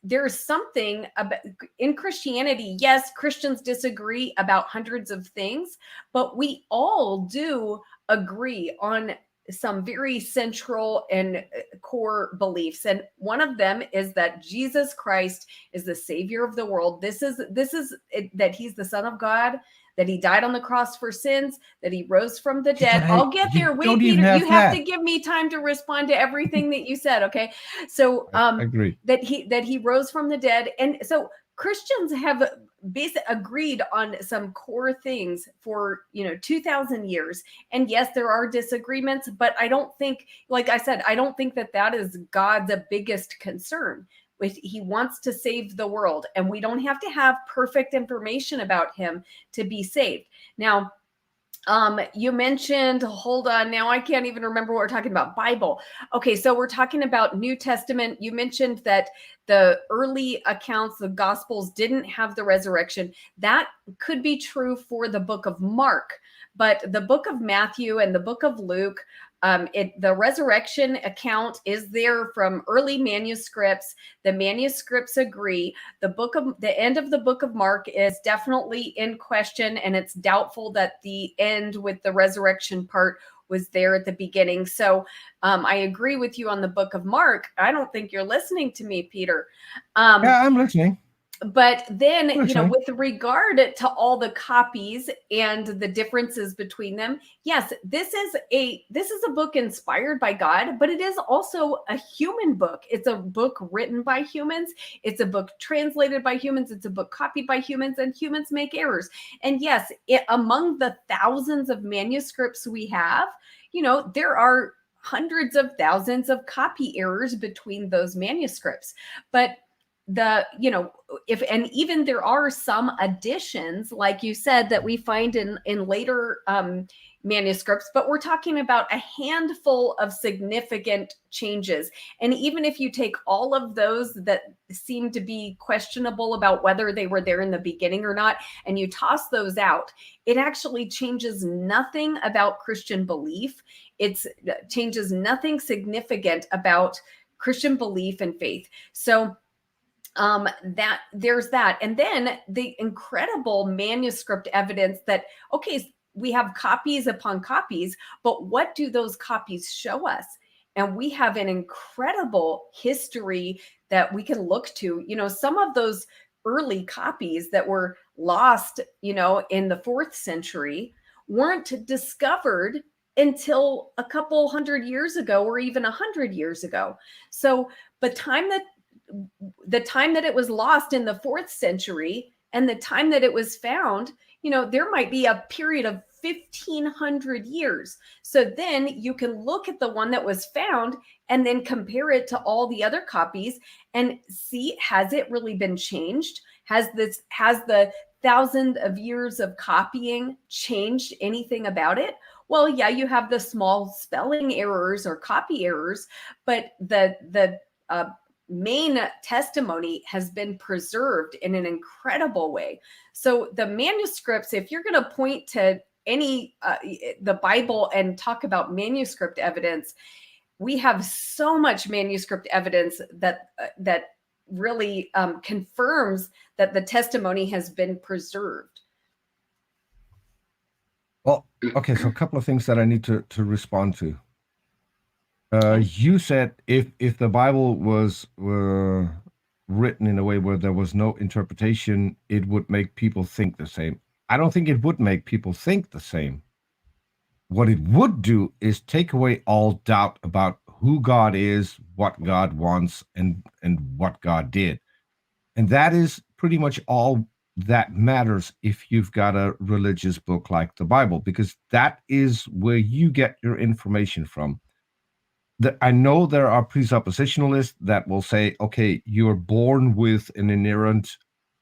there's something about in Christianity. Yes, Christians disagree about hundreds of things, but we all do agree on some very central and core beliefs. And one of them is that Jesus Christ is the savior of the world. This is that he's the son of God, that he died on the cross for sins, that he rose from the dead. I'll get there. Wait, Peter, you have to give me time to respond to everything that you said. Okay. So I agree. that he rose from the dead. And so Christians have basically agreed on some core things for 2,000 years. And yes, there are disagreements, but I don't think, like I said, I don't think that is God's biggest concern. He wants to save the world, and we don't have to have perfect information about him to be saved. Now, you mentioned, hold on, now I can't even remember what we're talking about. Bible. Okay, so we're talking about New Testament. You mentioned that the early accounts, the Gospels, didn't have the resurrection. That could be true for the book of Mark, but the book of Matthew and the book of Luke, the resurrection account is there from early manuscripts. The manuscripts agree. The end of the book of Mark is definitely in question, and it's doubtful that the end with the resurrection part was there at the beginning. So I agree with you on the book of Mark. I don't think you're listening to me, Peter. Yeah, I'm listening. But then, with regard to all the copies and the differences between them, yes, this is a book inspired by God, but it is also a human book. It's a book written by humans. It's a book translated by humans. It's a book copied by humans, and humans make errors. And yes, among the thousands of manuscripts we have, there are hundreds of thousands of copy errors between those manuscripts. But even there are some additions, like you said, that we find in later manuscripts, but we're talking about a handful of significant changes. And even if you take all of those that seem to be questionable about whether they were there in the beginning or not, and you toss those out, it actually changes nothing about Christian belief. It changes nothing significant about Christian belief and faith. So that there's that. And then the incredible manuscript evidence that, okay, we have copies upon copies, but what do those copies show us? And we have an incredible history that we can look to. Some of those early copies that were lost, in the 4th century weren't discovered until a couple hundred years ago, or even 100 years ago. So the time that it was lost in the 4th century and the time that it was found, there might be a period of 1,500 years. So then you can look at the one that was found and then compare it to all the other copies and see, has it really been changed? Has the thousand of years of copying changed anything about it? Well, yeah, you have the small spelling errors or copy errors, but the main testimony has been preserved in an incredible way. So the manuscripts, if you're going to point to any the Bible and talk about manuscript evidence, we have so much manuscript evidence that really confirms that the testimony has been preserved. Well, okay, so a couple of things that I need to respond to. You said if the Bible were written in a way where there was no interpretation, it would make people think the same. I don't think it would make people think the same. What it would do is take away all doubt about who God is, what God wants, and what God did. And that is pretty much all that matters if you've got a religious book like the Bible, because that is where you get your information from. I know there are presuppositionalists that will say, okay, you're born with an inherent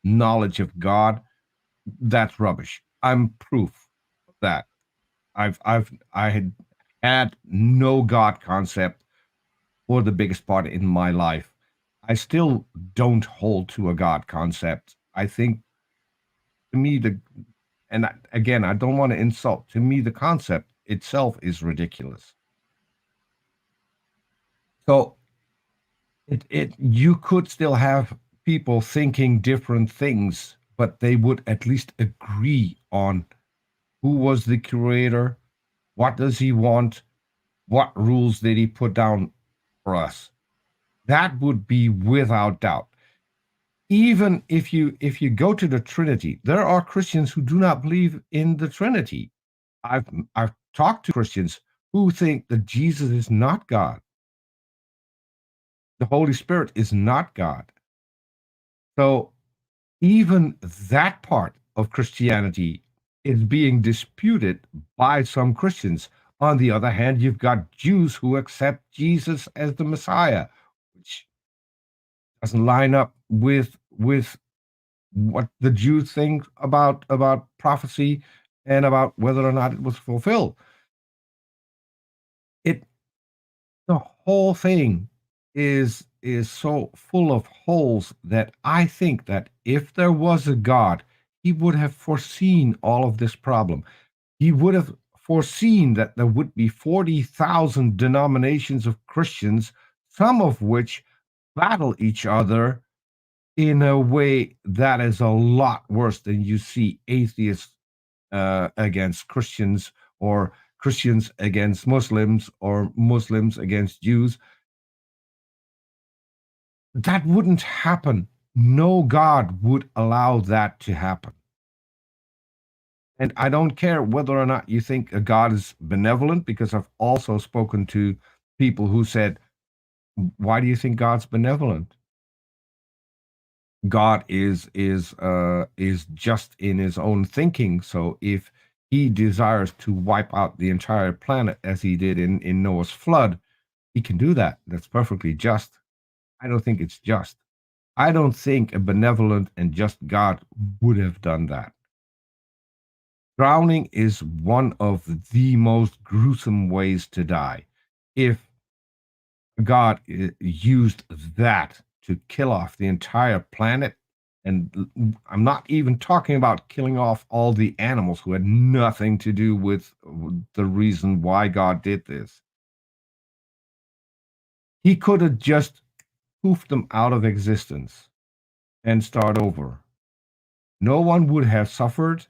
knowledge of God. That's rubbish. I'm proof of that. I had no God concept for the biggest part in my life. I still don't hold to a God concept. I think, to me, again, I don't want to insult. To me, the concept itself is ridiculous. So you could still have people thinking different things, but they would at least agree on who was the creator, what does he want, what rules did he put down for us. That would be without doubt. Even if you go to the Trinity, there are Christians who do not believe in the Trinity. I've talked to Christians who think that Jesus is not God. The Holy Spirit is not God. So even that part of Christianity is being disputed by some Christians. On the other hand, you've got Jews who accept Jesus as the Messiah, which doesn't line up with what the Jews think about prophecy and about whether or not it was fulfilled. The whole thing is so full of holes that I think that if there was a God, he would have foreseen all of this problem. He would have foreseen that there would be 40,000 denominations of Christians, some of which battle each other in a way that is a lot worse than you see atheists against Christians, or Christians against Muslims, or Muslims against Jews. That wouldn't happen. No God would allow that to happen. And I don't care whether or not you think a God is benevolent, because I've also spoken to people who said, why do you think God's benevolent? God is just in his own thinking. So if he desires to wipe out the entire planet as he did in Noah's flood, he can do that. That's perfectly just. I don't think it's just. I don't think a benevolent and just God would have done that. Drowning is one of the most gruesome ways to die. If God used that to kill off the entire planet, and I'm not even talking about killing off all the animals who had nothing to do with the reason why God did this. He could have just poofed them out of existence and start over. No one would have suffered.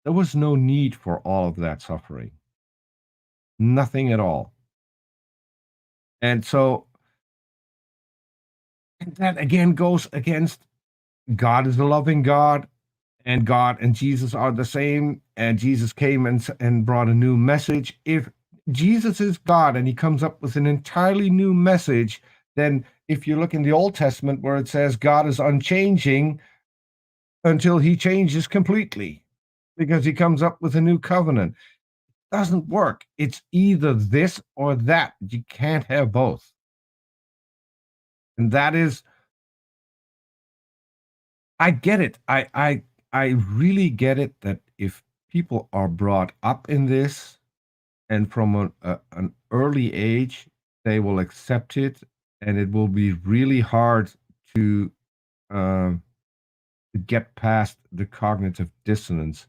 There was no need for all of that suffering. Nothing at all. And so, and that again goes against God is a loving God, and God and Jesus are the same, and Jesus came and brought a new message. If Jesus is God and he comes up with an entirely new message, then if you look in the Old Testament where it says God is unchanging until he changes completely because he comes up with a new covenant, it doesn't work. It's either this or that. You can't have both. And that is, I get it. I really get it that if people are brought up in this and from an early age, they will accept it and it will be really hard to get past the cognitive dissonance,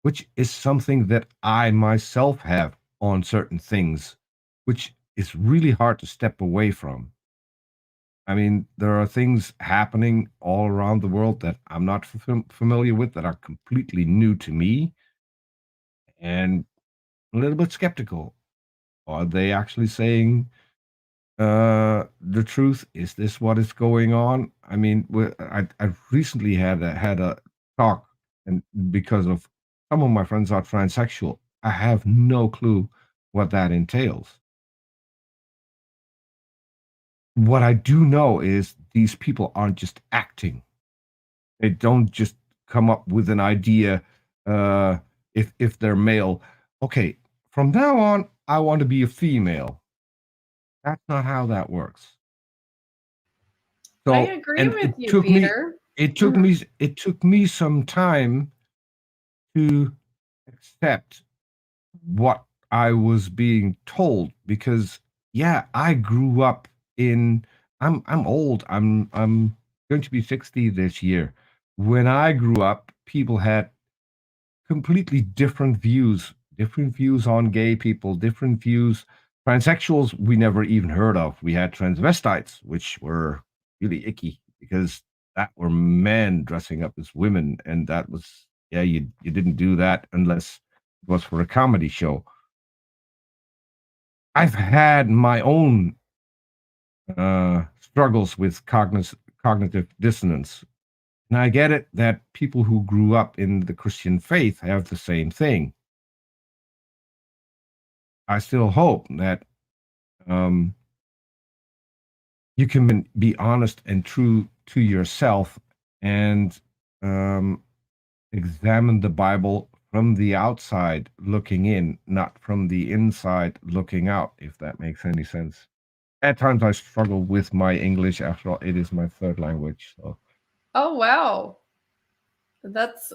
which is something that I myself have on certain things, which is really hard to step away from. I mean, there are things happening all around the world that I'm not familiar with, that are completely new to me, and a little bit skeptical. Are they actually saying the truth? Is this what is going on? I mean, I recently had a talk, and because of some of my friends are transsexual, I have no clue what that entails. What I do know is these people aren't just acting. They don't just come up with an idea, if they're male. Okay, from now on, I want to be a female. That's not how that works. I So, agree and with you, Peter. it took me some time to accept what I was being told, because yeah, I grew up in I'm old. I'm going to be 60 this year. When I grew up, people had completely different views on gay people, different views. Transsexuals, we never even heard of. We had transvestites, which were really icky because that were men dressing up as women. And that was, yeah, you didn't do that unless it was for a comedy show. I've had my own struggles with cognitive dissonance. And I get it that people who grew up in the Christian faith have the same thing. I still hope that um, you can be honest and true to yourself, and um, examine the Bible from the outside looking in, not from the inside looking out, if that makes any sense. At times I struggle with my English. After all, it is my third language. So Oh, wow.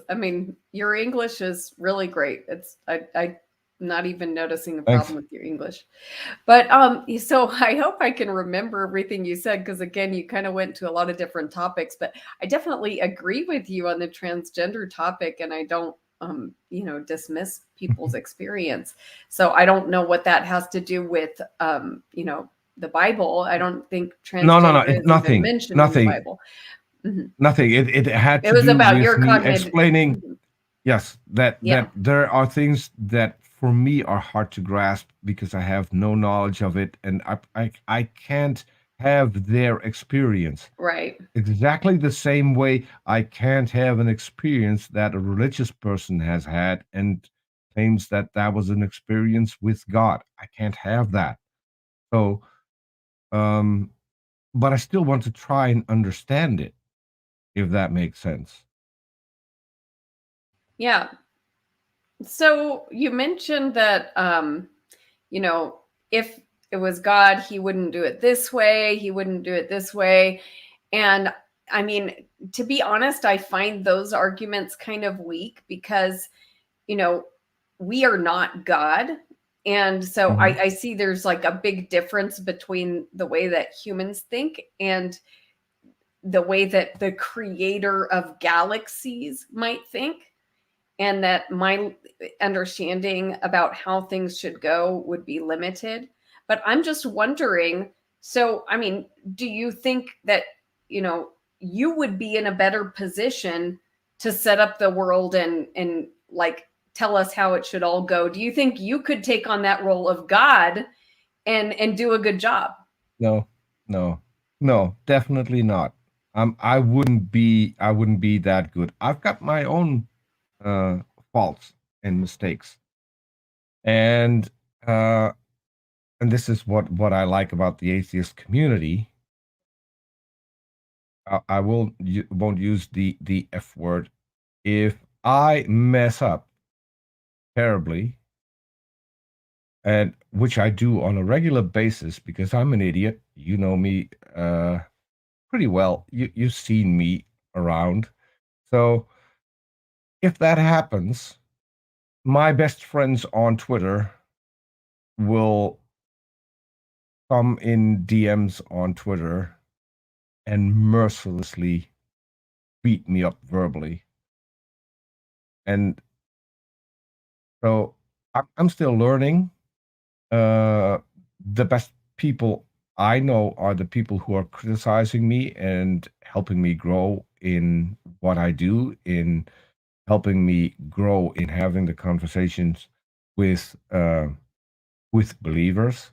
I mean, your English is really great. I'm not even noticing a thanks. problem with your English. But so I hope I can remember everything you said, because again, you kind of went to a lot of different topics, but I definitely agree with you on the transgender topic, and I don't dismiss people's experience. So I don't know what that has to do with the Bible. I don't think No, no, no. transgender It's is even nothing. mentioned in the Nothing. Bible. Mhm. Nothing. It had It to was do about with your me cognitive. explaining. Mhm. Yes, Yeah, that there are things that for me are hard to grasp because I have no knowledge of it, and I can't have their experience. right. Exactly the same way I can't have an experience that a religious person has had and claims that that was an experience with God. I can't have that. So, um, but I still want to try and understand it, if that makes sense. Yeah. So you mentioned that you know, if it was God, he wouldn't do it this way, he wouldn't do it this way. And I mean, to be honest, I find those arguments kind of weak because, you know, we are not God. And so Mhm. I see there's like a big difference between the way that humans think and the way that the creator of galaxies might think, and that my understanding about how things should go would be limited. But I'm just wondering, so I mean, do you think that, you would be in a better position to set up the world and like tell us how it should all go? Do you think you could take on that role of God and do a good job? No, no, no, definitely not. I wouldn't be that good. I've got my own uh faults and mistakes. And uh and this is what I like about the atheist community. I won't use the F word. If I mess up terribly, and which I do on a regular basis because I'm an idiot. You know me pretty well. You've seen me around. So if that happens, my best friends on Twitter will come in DMs on Twitter and mercilessly beat me up verbally. And so I'm still learning. The best people I know are the people who are criticizing me and helping me grow in what I do, in helping me grow in having the conversations with believers.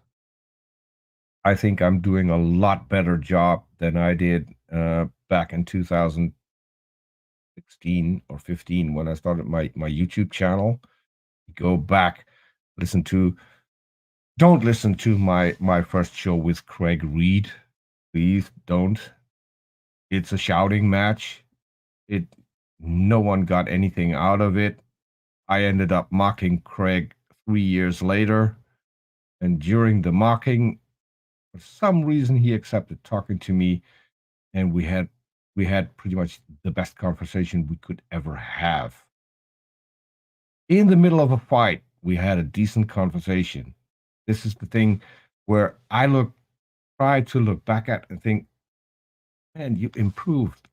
I think I'm doing a lot better job than I did back in 2016 or 15 when I started my YouTube channel. Go back, don't listen to my first show with Craig Reed. Please don't. It's a shouting match. No one got anything out of it. I ended up mocking Craig 3 years later, and during the mocking, for some reason, he accepted talking to me, and we had pretty much the best conversation we could ever have. In the middle of a fight, we had a decent conversation. This is the thing where I try to look back at and think, man, you improved.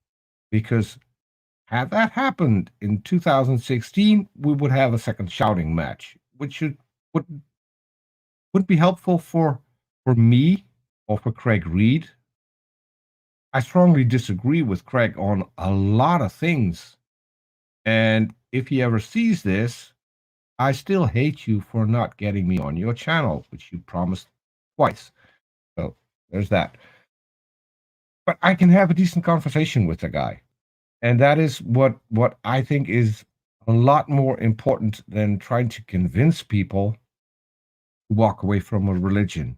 Because had that happened in 2016, we would have a second shouting match, which would be helpful for me or for Craig Reed. I strongly disagree with Craig on a lot of things. And if he ever sees this, I still hate you for not getting me on your channel, which you promised twice. So there's that. But I can have a decent conversation with the guy. And that is what I think is a lot more important than trying to convince people to walk away from a religion.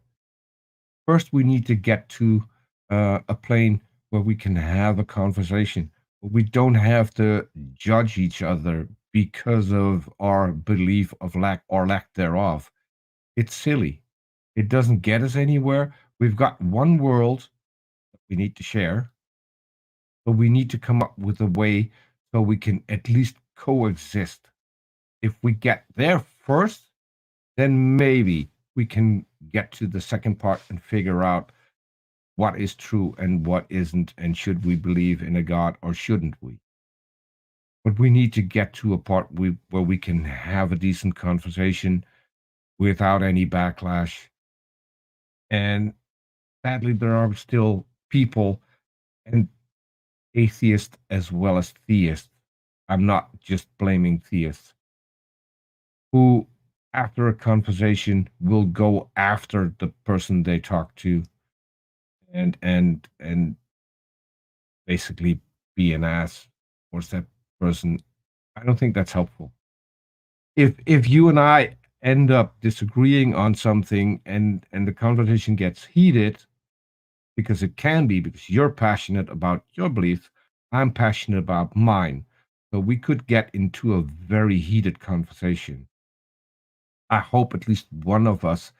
First, we need to get to a plane where we can have a conversation. We don't have to judge each other because of our belief of lack thereof. It's silly. It doesn't get us anywhere. We've got one world that we need to share, but we need to come up with a way so we can at least coexist. If we get there first, then maybe we can get to the second part and figure out what is true and what isn't, and should we believe in a God or shouldn't we? But we need to get to a part where we can have a decent conversation without any backlash. And sadly, there are still people, and atheists as well as theists, I'm not just blaming theists, who after a conversation will go after the person they talk to and basically be an ass towards that person. I don't think that's helpful. If you and I end up disagreeing on something and the conversation gets heated, because it can be, because you're passionate about your belief, I'm passionate about mine. So we could get into a very heated conversation. I hope at least one of us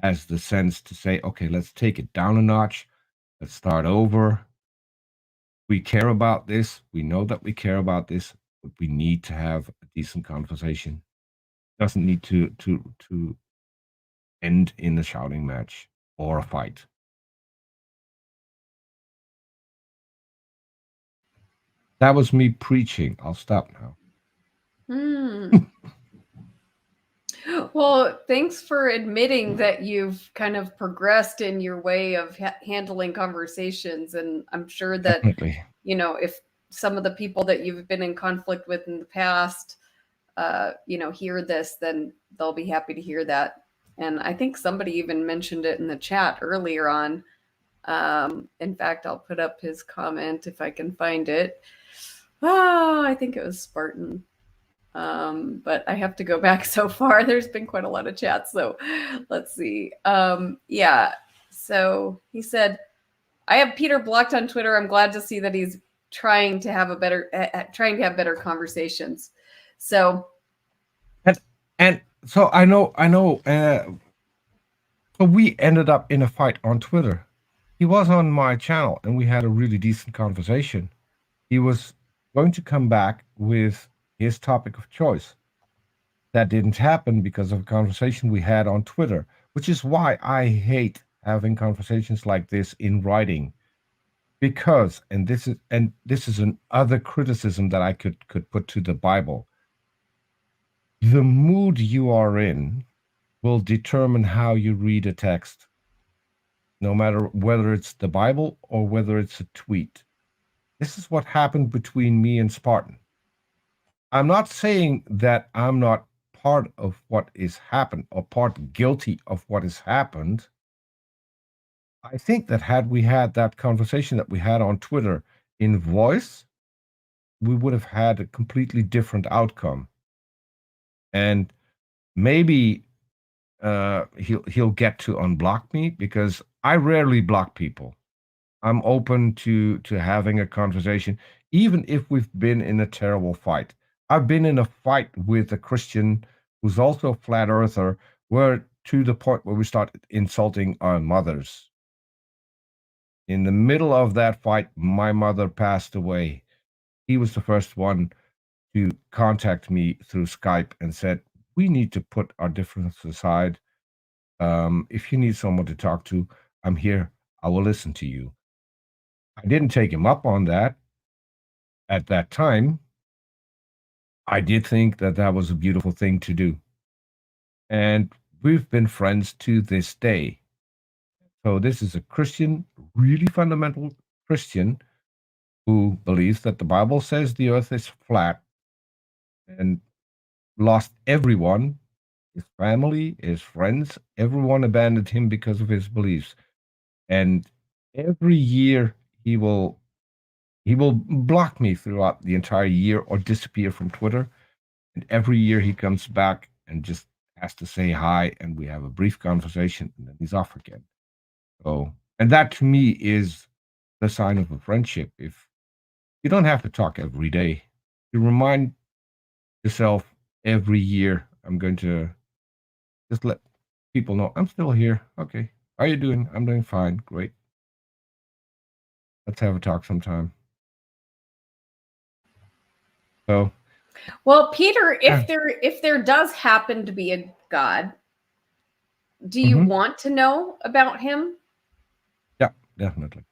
has the sense to say, okay, let's take it down a notch. Let's start over. We care about this. We know that we care about this, but we need to have a decent conversation. It doesn't need to end in a shouting match or a fight. That was me preaching. I'll stop now. Well, thanks for admitting that you've kind of progressed in your way of handling conversations. And I'm sure that, Definitely. If some of the people that you've been in conflict with in the past, hear this, then they'll be happy to hear that. And I think somebody even mentioned it in the chat earlier on. In fact, I'll put up his comment if I can find it. I think it was Spartan. But I have to go back so far. There's been quite a lot of chats. So let's see. Yeah. So he said, I have Peter blocked on Twitter. I'm glad to see that he's trying to have better conversations. So. And so I know, so we ended up in a fight on Twitter. He was on my channel and we had a really decent conversation. He was going to come back with his topic of choice. That didn't happen because of a conversation we had on Twitter, which is why I hate having conversations like this in writing, because this is another criticism that I could put to the Bible. The mood you are in will determine how you read a text, no matter whether it's the Bible or whether it's a tweet. This is what happened between me and Spartan. I'm not saying that I'm not part of what is happened or part guilty of what has happened. I think that had we had that conversation that we had on Twitter in voice, we would have had a completely different outcome. And maybe he'll get to unblock me, because I rarely block people. I'm open to having a conversation, even if we've been in a terrible fight. I've been in a fight with a Christian who's also a flat earther, where to the point where we started insulting our mothers. In the middle of that fight, my mother passed away. He was the first one to contact me through Skype and said, we need to put our differences aside. If you need someone to talk to, I'm here. I will listen to you. I didn't take him up on that at that time. I did think that that was a beautiful thing to do. And we've been friends to this day. So this is a Christian, really fundamental Christian, who believes that the Bible says the earth is flat, and lost everyone, his family, his friends, everyone abandoned him because of his beliefs. And every year he will block me throughout the entire year or disappear from Twitter. And every year he comes back and just has to say hi, and we have a brief conversation, and then he's off again. So, and that to me is the sign of a friendship. If you don't have to talk every day, you remind yourself every year, I'm going to just let people know I'm still here. Okay. How are you doing? I'm doing fine. Great. Let's have a talk sometime. So, well, Peter, if there does happen to be a God, do you want to know about him? Yeah, definitely.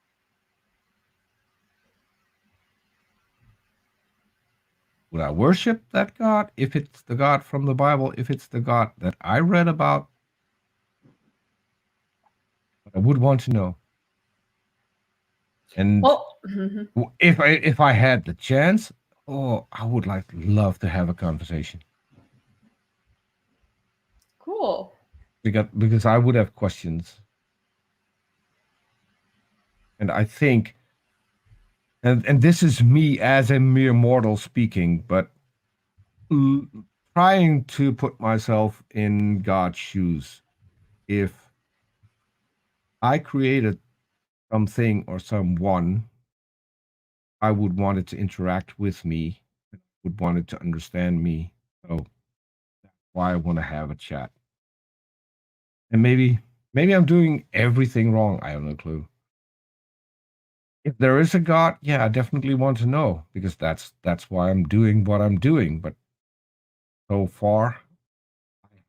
Would I worship that God if it's the God from the Bible? If it's the God that I read about, I would want to know. And if I had the chance, I would love to have a conversation. Cool. Because I would have questions. And I think, and this is me as a mere mortal speaking, but trying to put myself in God's shoes. If I created something or someone, I would want it to interact with me, would want it to understand me. So that's why I want to have a chat. And maybe I'm doing everything wrong. I have no clue. If there is a God, yeah, I definitely want to know, because that's why I'm doing what I'm doing. But so far,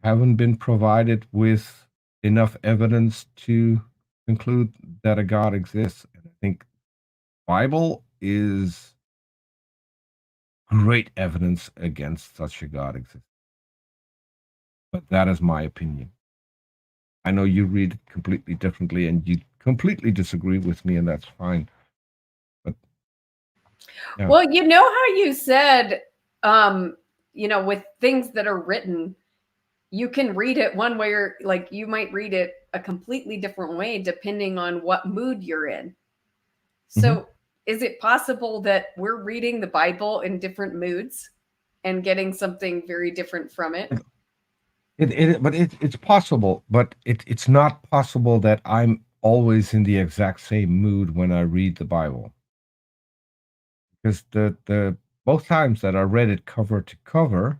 I haven't been provided with enough evidence to conclude that a God exists. And I think Bible is great evidence against such a God existing. But that is my opinion. I know you read it completely differently and you completely disagree with me, and that's fine. But yeah. Well, you know how you said, with things that are written, you can read it one way, or like you might read it a completely different way depending on what mood you're in. So is it possible that we're reading the Bible in different moods and getting something very different from it? It's possible, but it's not possible that I'm always in the exact same mood when I read the Bible. Because the both times that I read it cover to cover,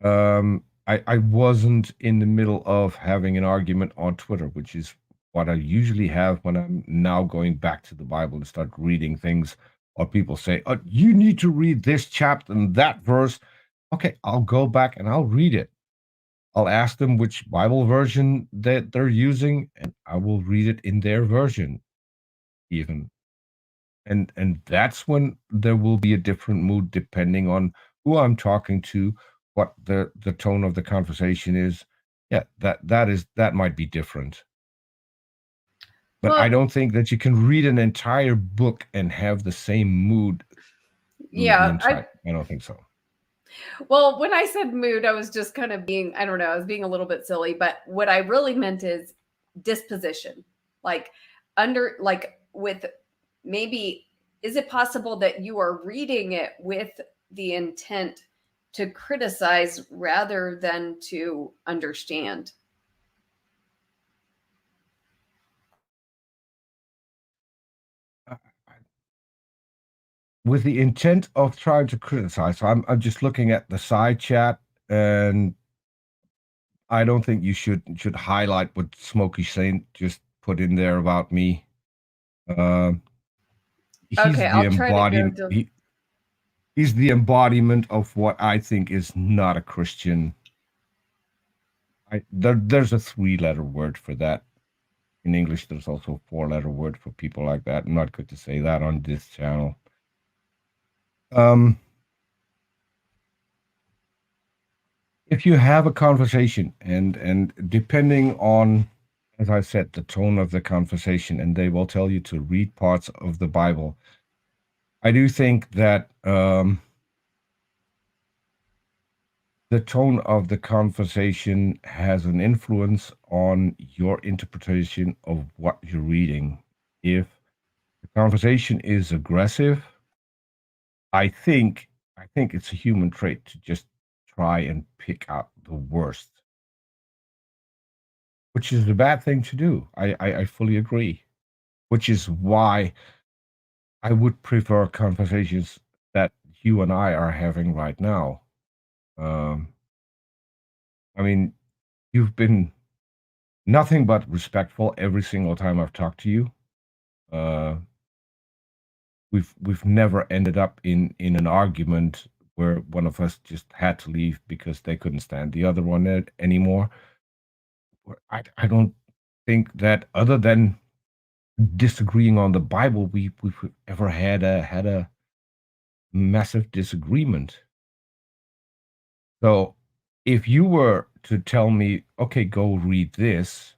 I wasn't in the middle of having an argument on Twitter, which is what I usually have when I'm now going back to the Bible to start reading things, or people say, "Oh, you need to read this chapter and that verse." Okay, I'll go back and I'll read it. I'll ask them which Bible version that they're using, and I will read it in their version, even. And that's when there will be a different mood depending on who I'm talking to, what the tone of the conversation is. Yeah, that might be different. But I Well, don't think that you can read an entire book and have the same mood through the yeah, entire. I don't think so. well, when I said mood, I was just kind of being, I don't know, I was being a little bit silly, but what I really meant is disposition. Like like with maybe, is it possible that you are reading it with the intent to criticize rather than to understand? With the intent of trying to criticize. So I'm just looking at the side chat, and I don't think you should highlight what Smokey Saint just put in there about me. He's Okay, the I'll try to go to. he's the embodiment of what I think is not a Christian. There's a 3-letter word for that. In English, there's also a 4-letter word for people like that. I'm not good to say that on this channel. If you have a conversation and depending on, as I said, the tone of the conversation, and they will tell you to read parts of the Bible, I do think that the tone of the conversation has an influence on your interpretation of what you're reading. If the conversation is aggressive, I think it's a human trait to just try and pick out the worst, which is a bad thing to do. I fully agree, which is why I would prefer conversations that you and I are having right now. I mean, you've been nothing but respectful every single time I've talked to you. We've never ended up in an argument where one of us just had to leave because they couldn't stand the other one anymore. I don't think that other than disagreeing on the Bible, we've ever had a massive disagreement. So if you were to tell me, okay, go read this,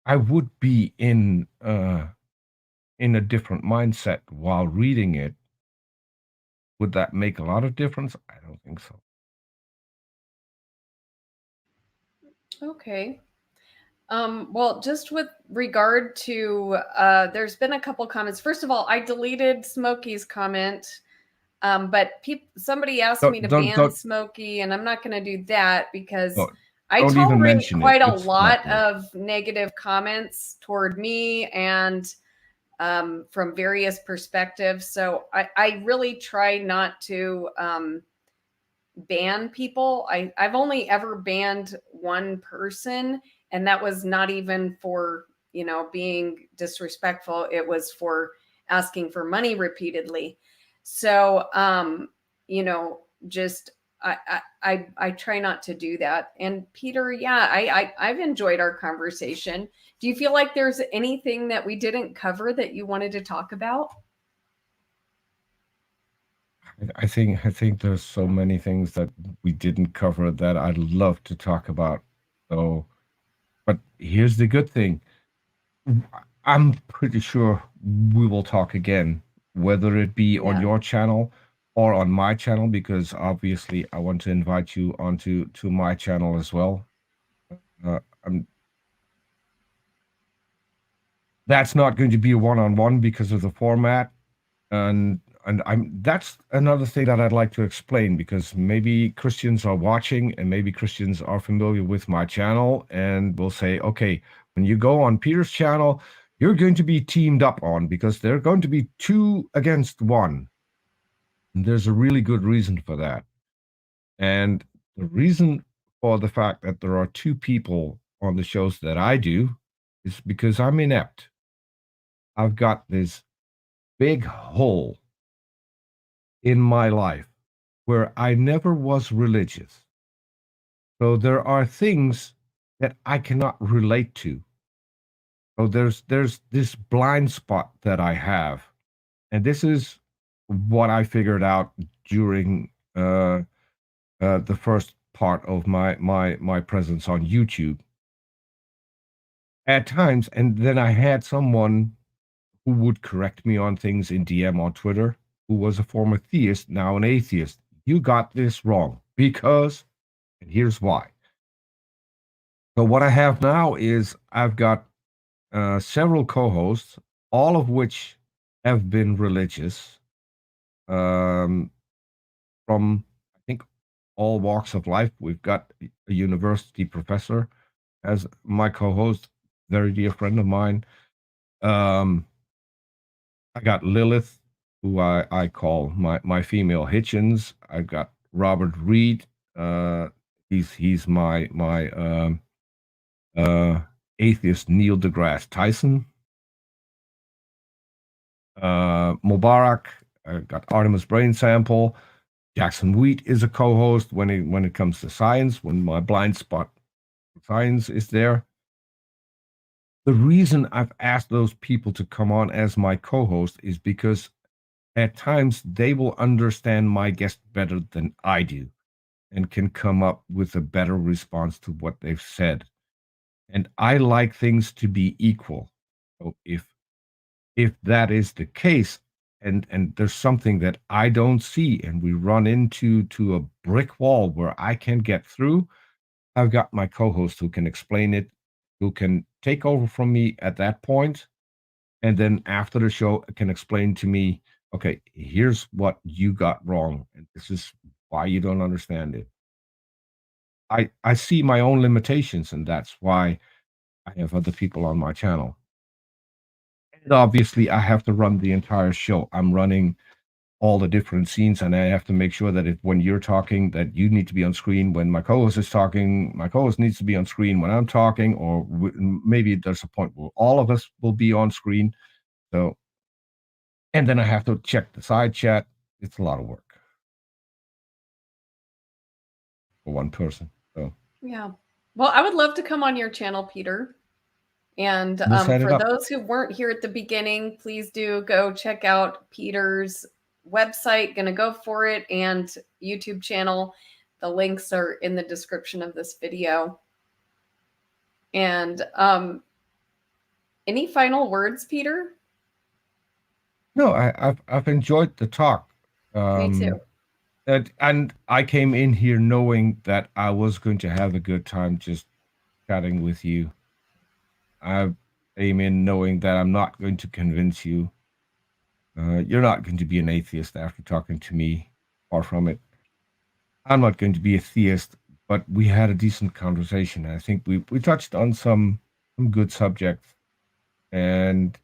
I would be in a different mindset while reading it. Would that make a lot of difference? I don't think so. Okay. Well, just with regard to, there's been a couple comments. First of all, I deleted Smokey's comment, but somebody asked me Don't to don't ban don't Smokey, and I'm not going to do that because don't, I don't even tolerate mention it. quite a It's not lot good. of negative comments toward me and from various perspectives. So I really try not to ban people. I've only ever banned one person, and that was not even for, being disrespectful. It was for asking for money repeatedly. So, just I try not to do that. And Peter, yeah, I've enjoyed our conversation. Do you feel like there's anything that we didn't cover that you wanted to talk about? I think there's so many things that we didn't cover that I'd love to talk about. So, but here's the good thing. I'm pretty sure we will talk again, whether it be on Yeah. your channel or on my channel, because obviously I want to invite you onto my channel as well. Uh, um, that's not going to be a one-on-one because of the format, and that's another thing that I'd like to explain, because maybe Christians are watching and maybe Christians are familiar with my channel and will say, okay, when you go on Peter's channel, you're going to be teamed up on because they're going to be 2 against 1. And there's a really good reason for that. And the reason for the fact that there are 2 people on the shows that I do is because I'm inept. I've got this big hole in my life where I never was religious. So there are things that I cannot relate to. So there's this blind spot that I have, and this is what I figured out during the first part of my presence on YouTube. At times, and then I had someone who would correct me on things in DM on Twitter, who was a former theist, now an atheist. You got this wrong because, and here's why. So what I have now is I've got several co-hosts, all of which have been religious, um, from I think all walks of life. We've got a university professor as my co-host, very dear friend of mine. Um, I got Lilith, who I call my female Hitchens. I've got Robert Reed. Uh, he's my uh, atheist Neil deGrasse Tyson. Mubarak. I got Artemis Brain Sample. Jackson Wheat is a co-host when it comes to science. When my blind spot for science is there. The reason I've asked those people to come on as my co-host is because at times they will understand my guest better than I do and can come up with a better response to what they've said. And I like things to be equal. So if that is the case, and there's something that I don't see, and we run into a brick wall where I can get through, I've got my co-host who can explain it, who can take over from me at that point, and then after the show can explain to me, okay, here's what you got wrong, and this is why you don't understand it. I see my own limitations, and that's why I have other people on my channel. And obviously, I have to run the entire show. I'm running all the different scenes, and I have to make sure that when you're talking, that you need to be on screen. When my co-host is talking, my co-host needs to be on screen when I'm talking, or maybe there's a point where all of us will be on screen. So, and then I have to check the side chat. It's a lot of work for one person. So Yeah. Well, I would love to come on your channel, Peter. And we'll set it for up. those who weren't here at the beginning, please do go check out Peter's website, Gonna Go For It, and YouTube channel. The links are in the description of this video. And any final words, Peter? No, I've enjoyed the talk. Me too. And I came in here knowing that I was going to have a good time just chatting with you. I came in knowing that I'm not going to convince you. You're not going to be an atheist after talking to me. Far from it. I'm not going to be a theist, but we had a decent conversation. I think we touched on some good subjects, and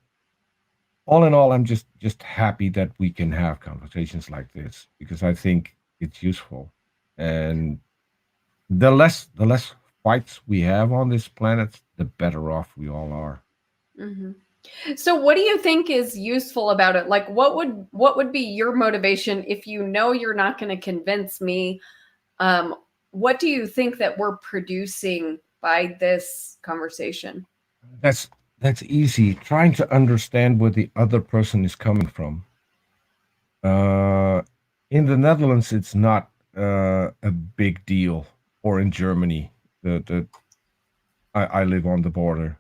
all in all, I'm just happy that we can have conversations like this because I think it's useful. And the less fights we have on this planet, the better off we all are. Mm-hmm. So what do you think is useful about it? Like what would be your motivation if you know you're not going to convince me? What do you think that we're producing by this conversation? That's easy. Trying to understand where the other person is coming from. In the Netherlands, it's not a big deal, or in Germany. I live on the border.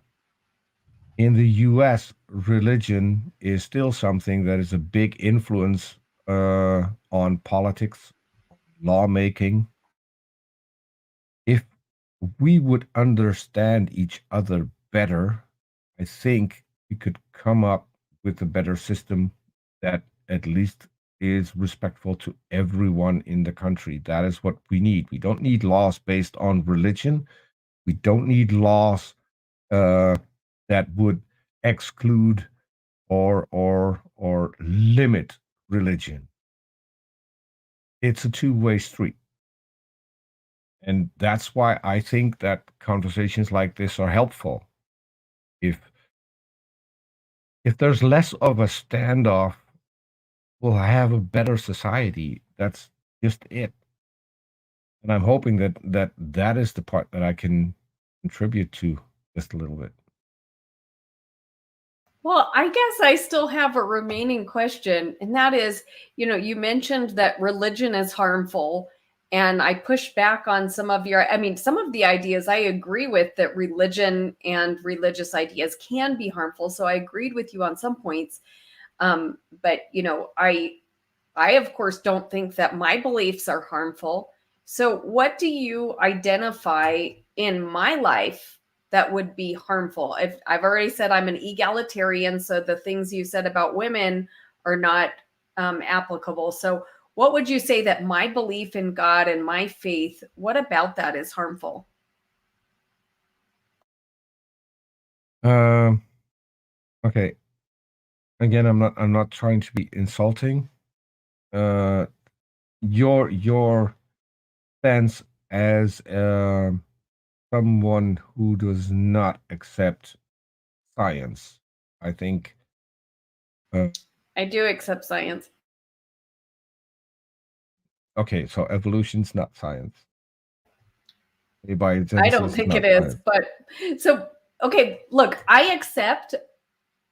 In the US, religion is still something that is a big influence on politics, lawmaking. If we would understand each other better, I think we could come up with a better system that at least is respectful to everyone in the country. That is what we need. We don't need laws based on religion. We don't need laws that would exclude or limit religion. It's a two-way street. And that's why I think that conversations like this are helpful. If there's less of a standoff, we'll have a better society. That's just it. And I'm hoping that is the part that I can contribute to just a little bit. Well, I guess I still have a remaining question, and that is, you mentioned that religion is harmful, and I pushed back on some of some of the ideas I agree with, that religion and religious ideas can be harmful. So I agreed with you on some points. But I of course don't think that my beliefs are harmful. So what do you identify in my life that would be harmful? I've already said I'm an egalitarian, so the things you said about women are not applicable. So what would you say that my belief in God and my faith, what about that is harmful? Okay. Again, I'm not trying to be insulting. Uh, your stance as someone who does not accept science, I think. I do accept science. Okay, so evolution's not science. I don't Abiogenesis is think it not is, science. but so okay, look, I accept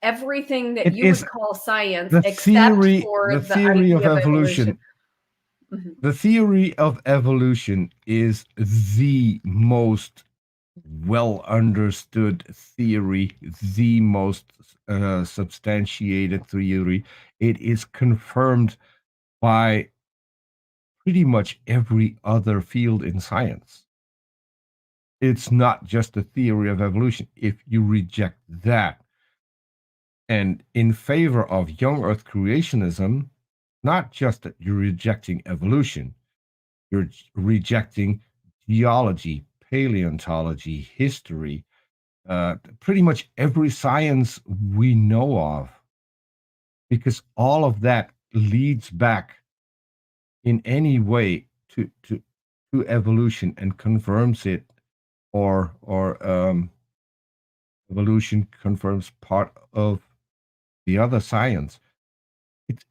everything that It you would is call science the except theory, for the the theory of idea of evolution. evolution. Mhm. The theory of evolution is the most well understood theory, the most substantiated theory. It is confirmed by pretty much every other field in science. It's not just a theory of evolution. If you reject that and in favor of young earth creationism, not just that you're rejecting evolution, you're rejecting geology, paleontology, history, pretty much every science we know of, because all of that leads back in any way to evolution and confirms it, or evolution confirms part of the other science. It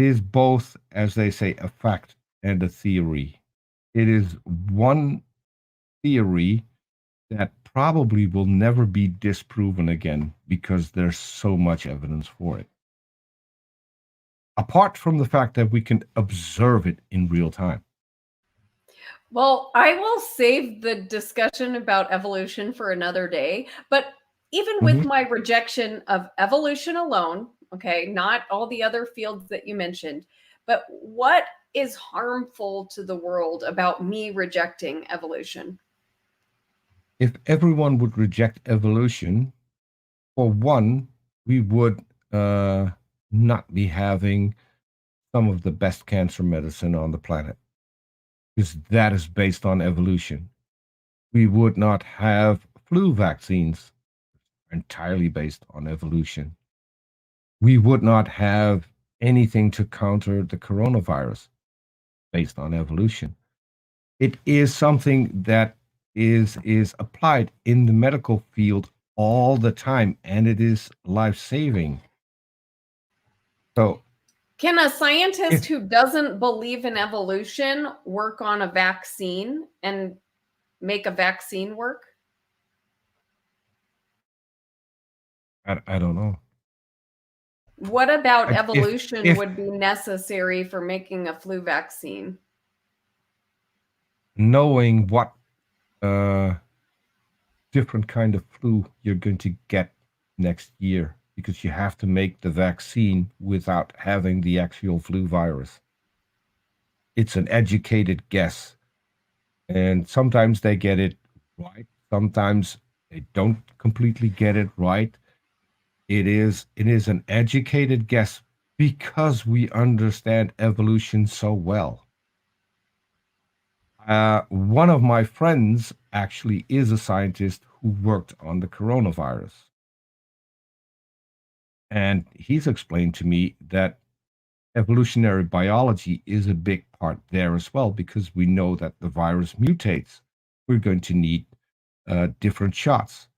is both, as they say, a fact and a theory. It is one theory that probably will never be disproven again because there's so much evidence for it. Apart from the fact that we can observe it in real time. Well, I will save the discussion about evolution for another day, but even with Mhm. my rejection of evolution alone, okay, not all the other fields that you mentioned, but what is harmful to the world about me rejecting evolution? If everyone would reject evolution, for one, we would not be having some of the best cancer medicine on the planet, because that is based on evolution. We would not have flu vaccines entirely based on evolution. We would not have anything to counter the coronavirus based on evolution. It is something that is applied in the medical field all the time, and it is life-saving. So Can a scientist if who doesn't believe in evolution work on a vaccine and make a vaccine work? I don't know. What about evolution If would be necessary for making a flu vaccine? knowing what uh different kind of flu you're going to get next year, because you have to make the vaccine without having the actual flu virus. It's an educated guess, and sometimes they get it right, sometimes they don't completely get it right. It is an educated guess because we understand evolution so well. One of my friends actually is a scientist who worked on the coronavirus. And he's explained to me that evolutionary biology is a big part there as well, because we know that the virus mutates. We're going to need different shots.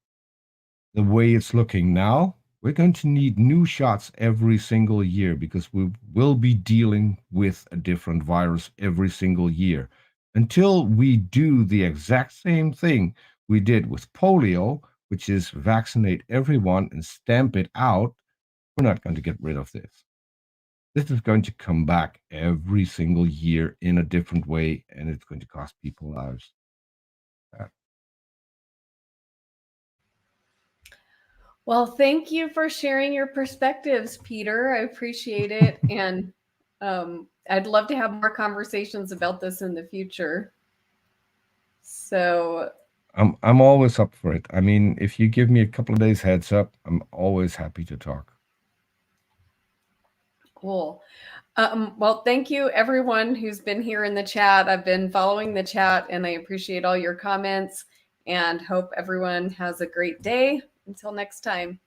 The way it's looking now, we're going to need new shots every single year because we will be dealing with a different virus every single year. Until we do the exact same thing we did with polio, which is vaccinate everyone and stamp it out, we're not going to get rid of this. This is going to come back every single year in a different way, and it's going to cost people lives. Well, thank you for sharing your perspectives, Peter. I appreciate it. And I'd love to have more conversations about this in the future. So I'm always up for it. I mean, if you give me a couple of days heads up, I'm always happy to talk. cool. Well, thank you everyone who's been here in the chat. I've been following the chat and I appreciate all your comments and hope everyone has a great day. Until next time.